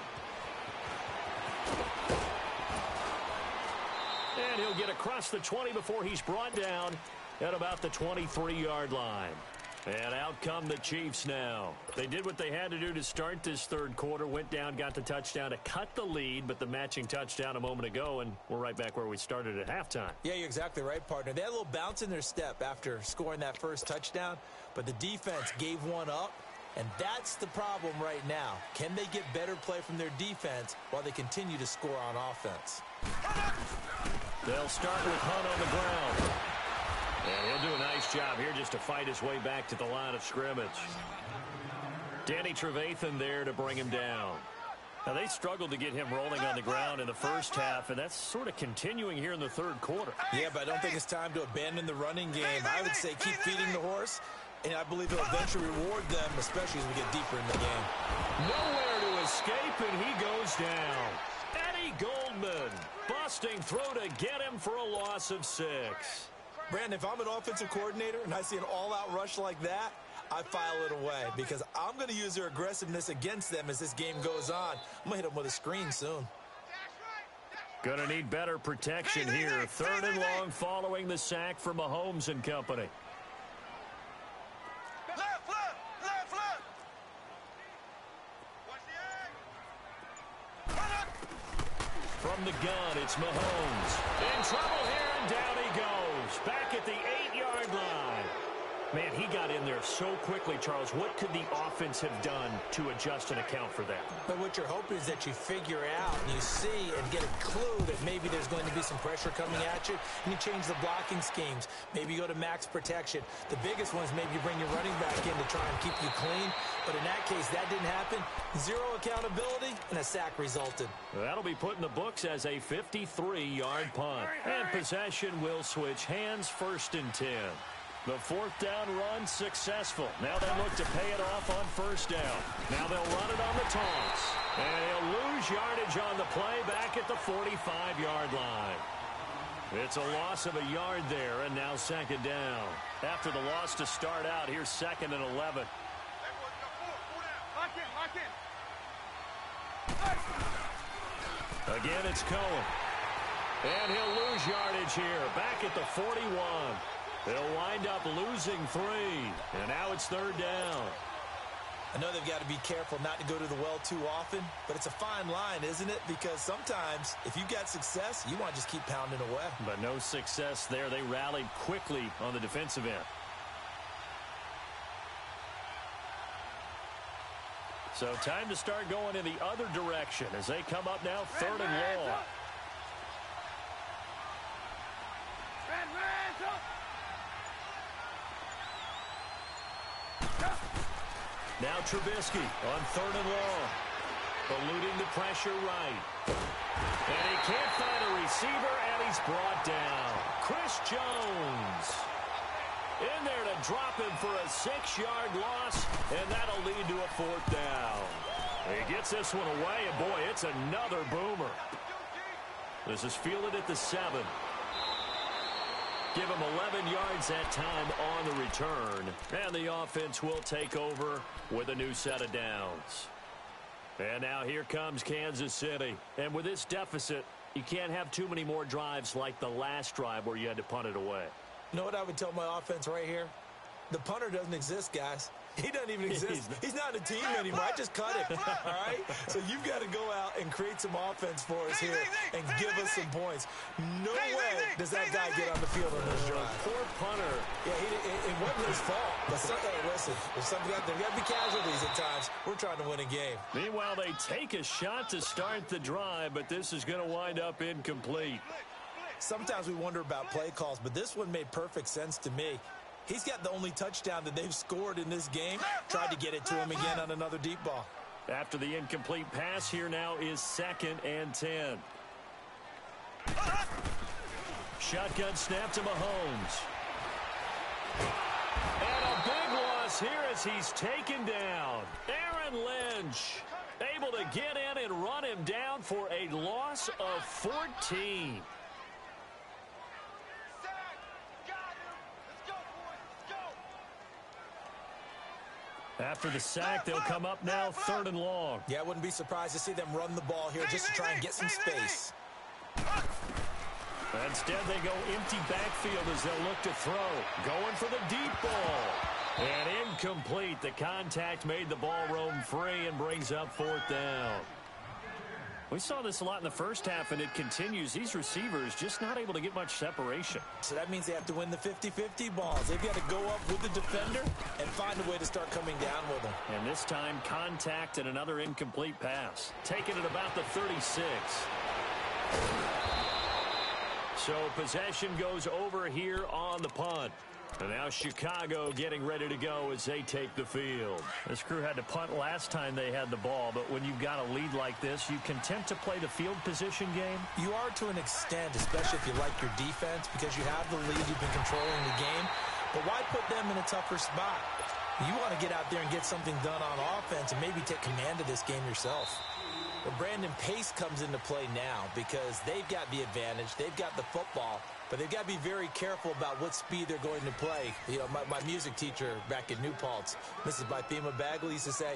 And he'll get across the 20 before he's brought down at about the 23-yard line. And out come the Chiefs now. They did what they had to do to start this third quarter. Went down, got the touchdown to cut the lead, but the matching touchdown a moment ago, and we're right back where we started at halftime. Yeah, you're exactly right, partner. They had a little bounce in their step after scoring that first touchdown, but the defense gave one up, and that's the problem right now. Can they get better play from their defense while they continue to score on offense? They'll start with Hunt on the ground. And he'll do a nice job here just to fight his way back to the line of scrimmage. Danny Trevathan there to bring him down. Now, they struggled to get him rolling on the ground in the first half, and that's sort of continuing here in the third quarter. Yeah, but I don't think it's time to abandon the running game. I would say keep feeding the horse, and I believe it'll eventually reward them, especially as we get deeper in the game. Nowhere to escape, and he goes down. Eddie Goldman busting through to get him for a loss of 6. Brandon, if I'm an offensive coordinator and I see an all-out rush like that, I file it away because I'm going to use their aggressiveness against them as this game goes on. I'm going to hit them with a screen soon. Going to need better protection here. 3rd and long following the sack from Mahomes and company. From the gun, it's Mahomes. In trouble here, and down he goes. Back at the 8-yard line. Man, he got in there so quickly, Charles. What could the offense have done to adjust and account for that? But what you're hoping is that you figure out and you see and get a clue that maybe there's going to be some pressure coming at you, and you change the blocking schemes. Maybe you go to max protection. The biggest one is maybe you bring your running back in to try and keep you clean. But in that case, that didn't happen. Zero accountability, and a sack resulted. That'll be put in the books as a 53-yard punt. And possession will switch hands, 1st and 10. The 4th down run successful. Now they look to pay it off on 1st down. Now they'll run it on the toss. And he'll lose yardage on the play back at the 45-yard line. It's a loss of a yard there, and now 2nd down. After the loss to start out, here's 2nd and 11. Again, it's Cohen. And he'll lose yardage here, back at the 41. They'll wind up losing 3, and now it's 3rd down. I know they've got to be careful not to go to the well too often, but it's a fine line, isn't it? Because sometimes, if you've got success, you want to just keep pounding away. But no success there. They rallied quickly on the defensive end. So time to start going in the other direction as they come up now 3rd and long. Now Trubisky on 3rd and long. Eluding the pressure right. And he can't find a receiver, and he's brought down. Chris Jones in there to drop him for a 6-yard loss, and that'll lead to a 4th down. He gets this one away, and boy, it's another boomer. This is fielded at the 7. Give him 11 yards that time on the return. And the offense will take over with a new set of downs. And now here comes Kansas City. And with this deficit, you can't have too many more drives like the last drive where you had to punt it away. You know what I would tell my offense right here? The punter doesn't exist, guys. He doesn't even exist. He's not a team anymore. I just cut him, all right? So you've got to go out and create some offense for us here and give us some points. No way does that guy get on the field on this drive. Poor punter. Yeah, it wasn't his fault. But hey, listen, there's something out there. There got to be casualties at times. We're trying to win a game. Meanwhile, they take a shot to start the drive, but this is going to wind up incomplete. Sometimes we wonder about play calls, but this one made perfect sense to me. He's got the only touchdown that they've scored in this game. Tried to get it to him again on another deep ball. After the incomplete pass, here now is 2nd and 10. Shotgun snap to Mahomes. And a big loss here as he's taken down. Aaron Lynch able to get in and run him down for a loss of 14. After the sack, they'll come up now 3rd and long. Yeah, I wouldn't be surprised to see them run the ball here just to try and get some space. Instead, they go empty backfield as they'll look to throw. Going for the deep ball. And incomplete. The contact made the ball roam free and brings up 4th down. We saw this a lot in the first half, and it continues. These receivers just not able to get much separation. So that means they have to win the 50-50 balls. They've got to go up with the defender and find a way to start coming down with them. And this time, contact and another incomplete pass. Taking it about the 36. So possession goes over here on the punt. And now Chicago getting ready to go as they take the field. This crew had to punt last time they had the ball, but when you've got a lead like this, you content to play the field position game? You are to an extent, especially if you like your defense, because you have the lead, you've been controlling the game. But why put them in a tougher spot? You want to get out there and get something done on offense and maybe take command of this game yourself. Well, Brandon, pace comes into play now because they've got the advantage. They've got the football, but they've got to be very careful about what speed they're going to play. You know, my music teacher back in New Paltz, Mrs. Bythema Bagley, used to say,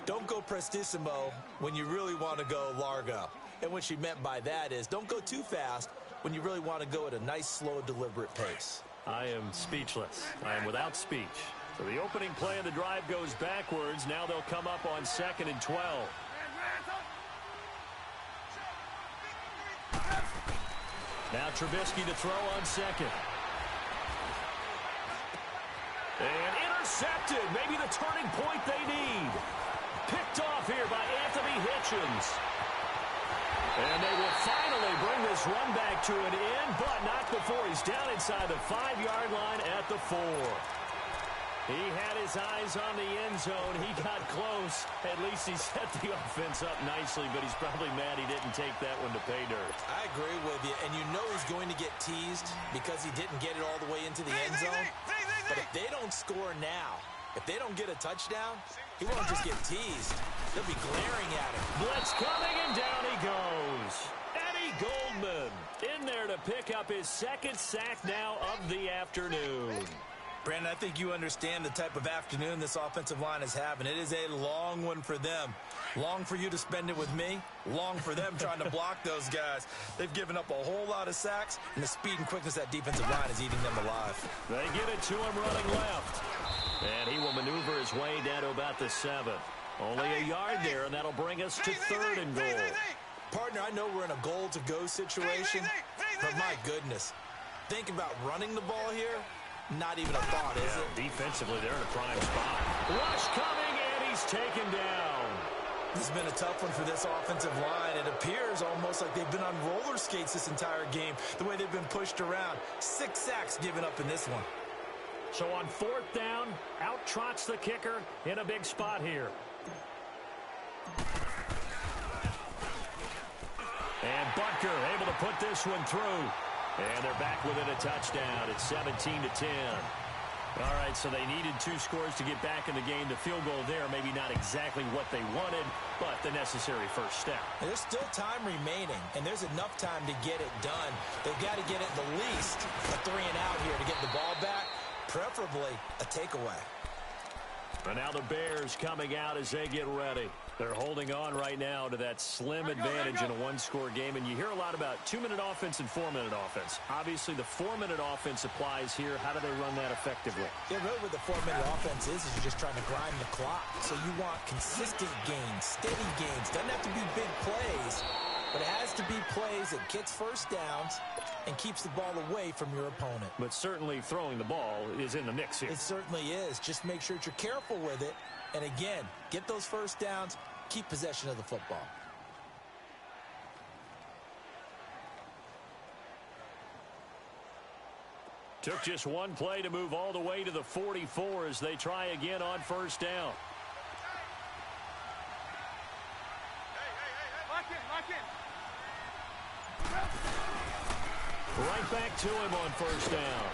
don't go prestissimo when you really want to go largo. And what she meant by that is don't go too fast when you really want to go at a nice, slow, deliberate pace. I am speechless. I am without speech. So the opening play of the drive goes backwards. Now they'll come up on 2nd and 12. Now Trubisky to throw on 2nd. And intercepted. Maybe the turning point they need. Picked off here by Anthony Hitchens. And they will finally bring this run back to an end, but not before he's down inside the 5-yard line at the 4. He had his eyes on the end zone. He got close. At least he set the offense up nicely, but he's probably mad he didn't take that one to pay dirt. I agree with you, and you know he's going to get teased because he didn't get it all the way into the end zone. But if they don't score now, if they don't get a touchdown, he won't just get teased. They'll be glaring at him. Blitz coming, and down he goes. Eddie Goldman in there to pick up his second sack now of the afternoon. Brandon, I think you understand the type of afternoon this offensive line is having. It is a long one for them. Long for you to spend it with me. Long for them trying to block those guys. They've given up a whole lot of sacks, and the speed and quickness of that defensive line is eating them alive. They get it to him running left. And he will maneuver his way down to about the 7. Only a yard there, and that'll bring us to 3rd and goal. Partner, I know we're in a goal-to-go situation, but my goodness. Think about running the ball here. Not even a thought, is it? Defensively, they're in a prime spot. Rush coming, and he's taken down. This has been a tough one for this offensive line. It appears almost like they've been on roller skates this entire game, the way they've been pushed around. 6 sacks given up in this one. So on 4th down, out trots the kicker in a big spot here. And Butker able to put this one through. And they're back within a touchdown. It's 17-10. All right, so they needed 2 scores to get back in the game. The field goal there, maybe not exactly what they wanted, but the necessary first step. There's still time remaining, and there's enough time to get it done. They've got to get at the least a 3-and-out here to get the ball back, preferably a takeaway. And now the Bears coming out as they get ready. They're holding on right now to that slim advantage in a 1-score game. And you hear a lot about 2-minute offense and 4-minute offense. Obviously, the 4-minute offense applies here. How do they run that effectively? Yeah, really what the 4-minute offense is you're just trying to grind the clock. So you want consistent gains, steady gains. Doesn't have to be big plays, but it has to be plays that gets first downs and keeps the ball away from your opponent. But certainly throwing the ball is in the mix here. It certainly is. Just make sure that you're careful with it. And again, get those first downs, keep possession of the football. Took just one play to move all the way to the 44 as they try again on 1st down. Right back to him on 1st down.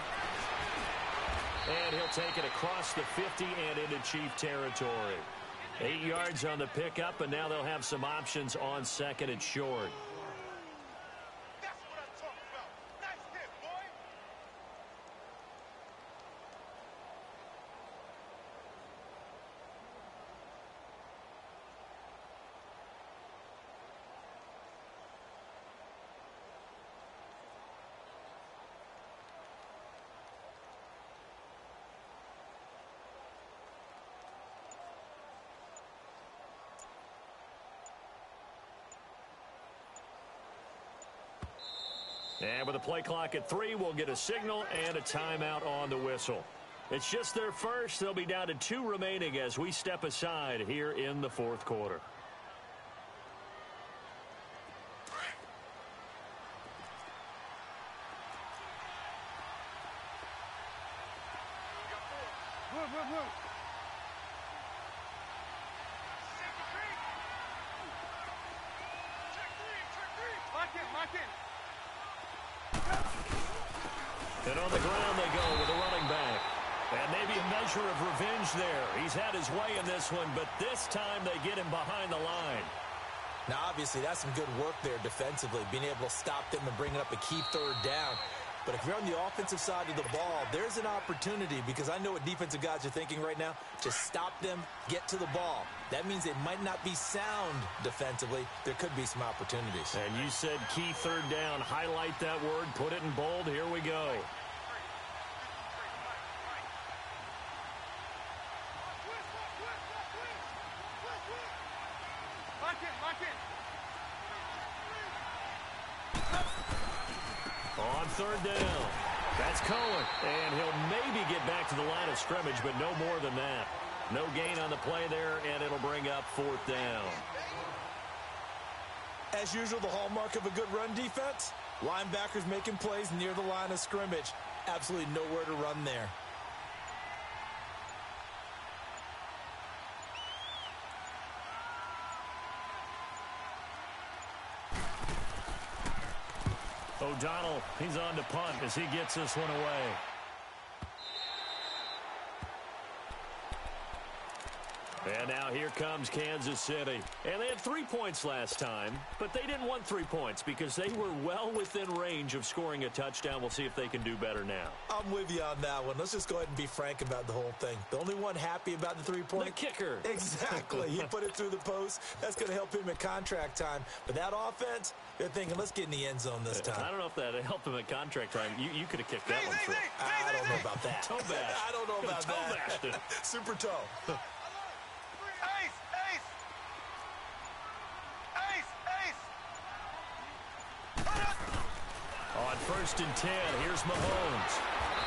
And he'll take it across the 50 and into Chief territory. 8 yards on the pickup, and now they'll have some options on 2nd and short. That's what I'm talking about. Nice hit, boy. And with the play clock at 3, we'll get a signal and a timeout on the whistle. It's just their first. They'll be down to 2 remaining as we step aside here in the 4th quarter. And on the ground they go with a running back. And maybe a measure of revenge there. He's had his way in this one, but this time they get him behind the line. Now, obviously, that's some good work there defensively, being able to stop them and bring up a key 3rd down. But if you're on the offensive side of the ball, there's an opportunity, because I know what defensive guys are thinking right now. Just stop them, get to the ball. That means they might not be sound defensively. There could be some opportunities. And you said key 3rd down. Highlight that word. Put it in bold. Here we go. On 3rd down. That's Cohen, and he'll maybe get back to the line of scrimmage, but no more than that. No gain on the play there, and it'll bring up 4th down. As usual, the hallmark of a good run defense, linebackers making plays near the line of scrimmage. Absolutely nowhere to run there. O'Donnell, he's on to punt as he gets this one away. And now here comes Kansas City. And they had 3 points last time, but they didn't want 3 points because they were well within range of scoring a touchdown. We'll see if they can do better now. I'm with you on that one. Let's just go ahead and be frank about the whole thing. The only one happy about the 3-point? The kicker. Exactly. He put it through the post. That's going to help him at contract time. But that offense, they're thinking, let's get in the end zone this time. I don't know if that helped him at contract time. You could have kicked that one through. I don't know about that. Toe bash. I don't know about that. Toe bash. Super toe. On 1st and 10, here's Mahomes.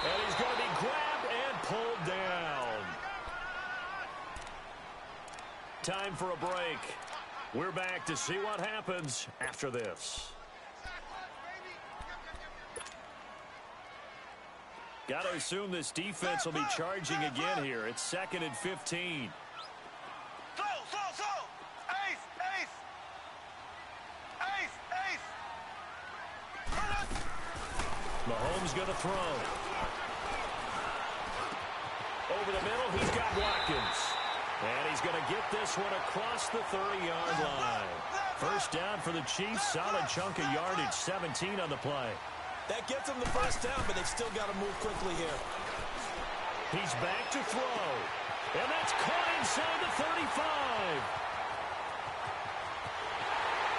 And he's going to be grabbed and pulled down. Time for a break. We're back to see what happens after this. Got to assume this defense will be charging again here. It's 2nd and 15. Mahomes going to throw. Over the middle, he's got Watkins. And he's going to get this one across the 30-yard line. 1st down for the Chiefs. Solid chunk of yardage, 17 on the play. That gets them the 1st down, but they've still got to move quickly here. He's back to throw. And that's caught inside the 35.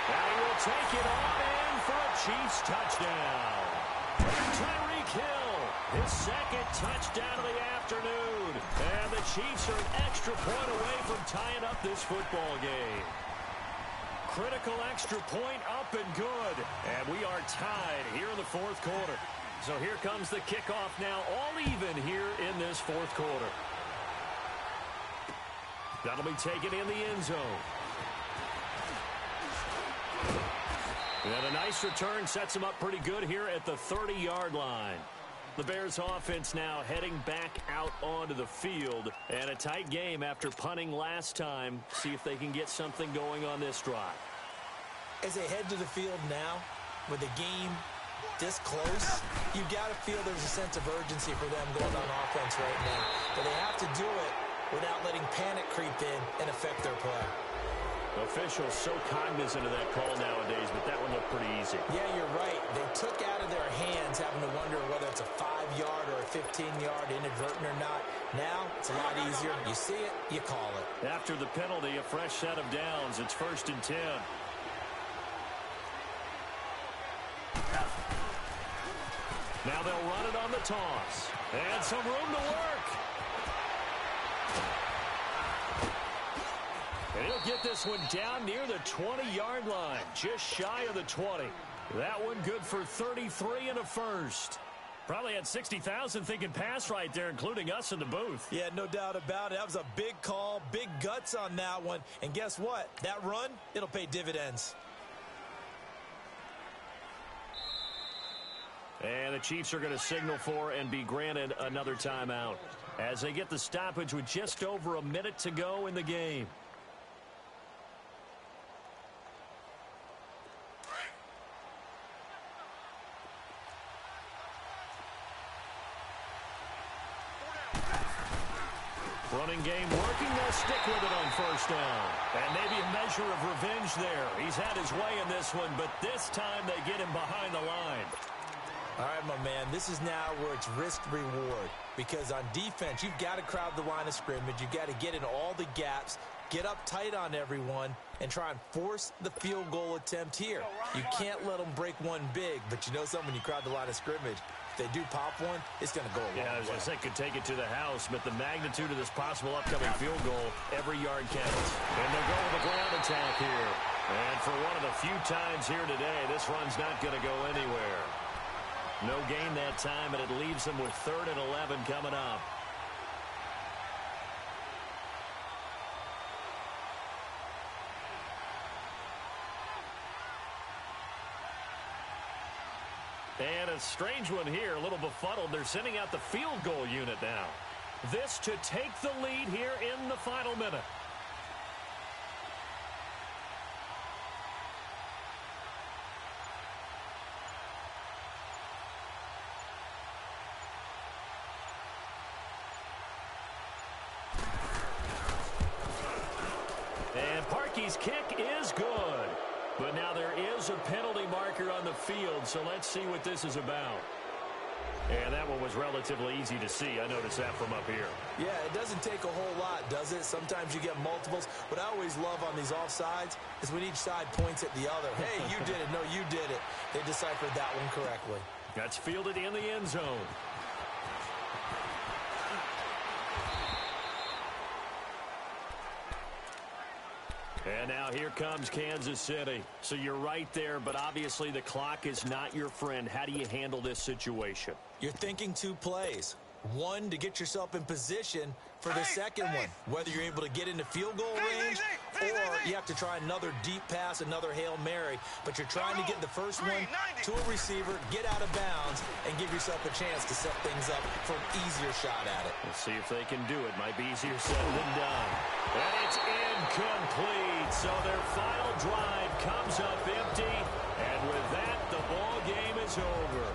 And he will take it on in for a Chiefs touchdown. Tyreek Hill, his 2nd touchdown of the afternoon. And the Chiefs are an extra point away from tying up this football game. Critical extra point up and good. And we are tied here in the 4th quarter. So here comes the kickoff now, all even here in this 4th quarter. That'll be taken in the end zone. And a nice return sets him up pretty good here at the 30-yard line. The Bears offense now heading back out onto the field. And a tight game after punting last time. See if they can get something going on this drive. As they head to the field now, with the game this close, you've got to feel there's a sense of urgency for them going on offense right now. But they have to do it without letting panic creep in and affect their play. Officials so cognizant of that call nowadays, but that one looked pretty easy. Yeah, you're right. They took out of their hands having to wonder whether it's a 5-yard or a 15-yard inadvertent or not. Now, it's a lot easier. You see it, you call it. After the penalty, a fresh set of downs. It's 1st and 10. Now they'll run it on the toss. And some room to work. And he'll get this one down near the 20-yard line, just shy of the 20. That one good for 33 and a 1st. Probably had 60,000 thinking pass right there, including us in the booth. Yeah, no doubt about it. That was a big call, big guts on that one. And guess what? That run, it'll pay dividends. And the Chiefs are going to signal for and be granted another timeout as they get the stoppage with just over a minute to go in the game. Running game working. They'll stick with it on 1st down. And maybe a measure of revenge there. He's had his way in this one, but this time they get him behind the line. All right, my man, this is now where it's risk-reward. Because on defense, you've got to crowd the line of scrimmage. You've got to get in all the gaps, get up tight on everyone, and try and force the field goal attempt here. You can't let them break one big, but you know something, when you crowd the line of scrimmage, if they do pop one, it's going to go a long way. Yeah, I was going to say, could take it to the house, but the magnitude of this possible upcoming field goal, every yard counts. And they'll go with a ground attack here. And for one of the few times here today, this run's not going to go anywhere. No gain that time, and it leaves them with 3rd and 11 coming up. And a strange one here, a little befuddled. They're sending out the field goal unit now. This to take the lead here in the final minute. And Parkey's kick is good. But now there is a penalty marker on the field, so let's see what this is about. And that one was relatively easy to see. I noticed that from up here. Yeah, it doesn't take a whole lot, does it? Sometimes you get multiples. What I always love on these offsides is when each side points at the other. Hey, you did it. No, you did it. They deciphered that one correctly. That's fielded in the end zone. And now here comes Kansas City. So you're right there, but obviously the clock is not your friend. How do you handle this situation? You're thinking 2 plays. One, to get yourself in position for the second one, whether you're able to get into field goal range or you have to try another deep pass, another Hail Mary, but you're trying to get the first one to a receiver, get out of bounds, and give yourself a chance to set things up for an easier shot at it. We'll see if they can do it. Might be easier said than done. And it's incomplete. So their final drive comes up empty, and with that, the ball game is over.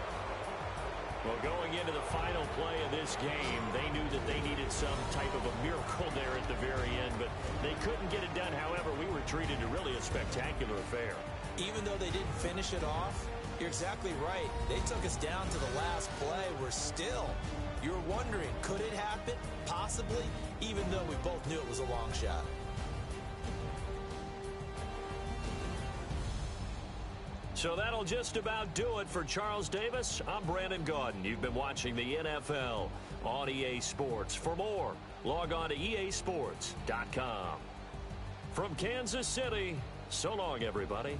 Well, going into the final play of this game, they knew that they needed some type of a miracle there at the very end, but they couldn't get it done. However, we were treated to really a spectacular affair. Even though they didn't finish it off, you're exactly right. They took us down to the last play. We're still, you were wondering, could it happen? Possibly, even though we both knew it was a long shot. So that'll just about do it for Charles Davis. I'm Brandon Gaudin. You've been watching the NFL on EA Sports. For more, log on to easports.com. From Kansas City, so long, everybody.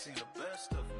seen the best of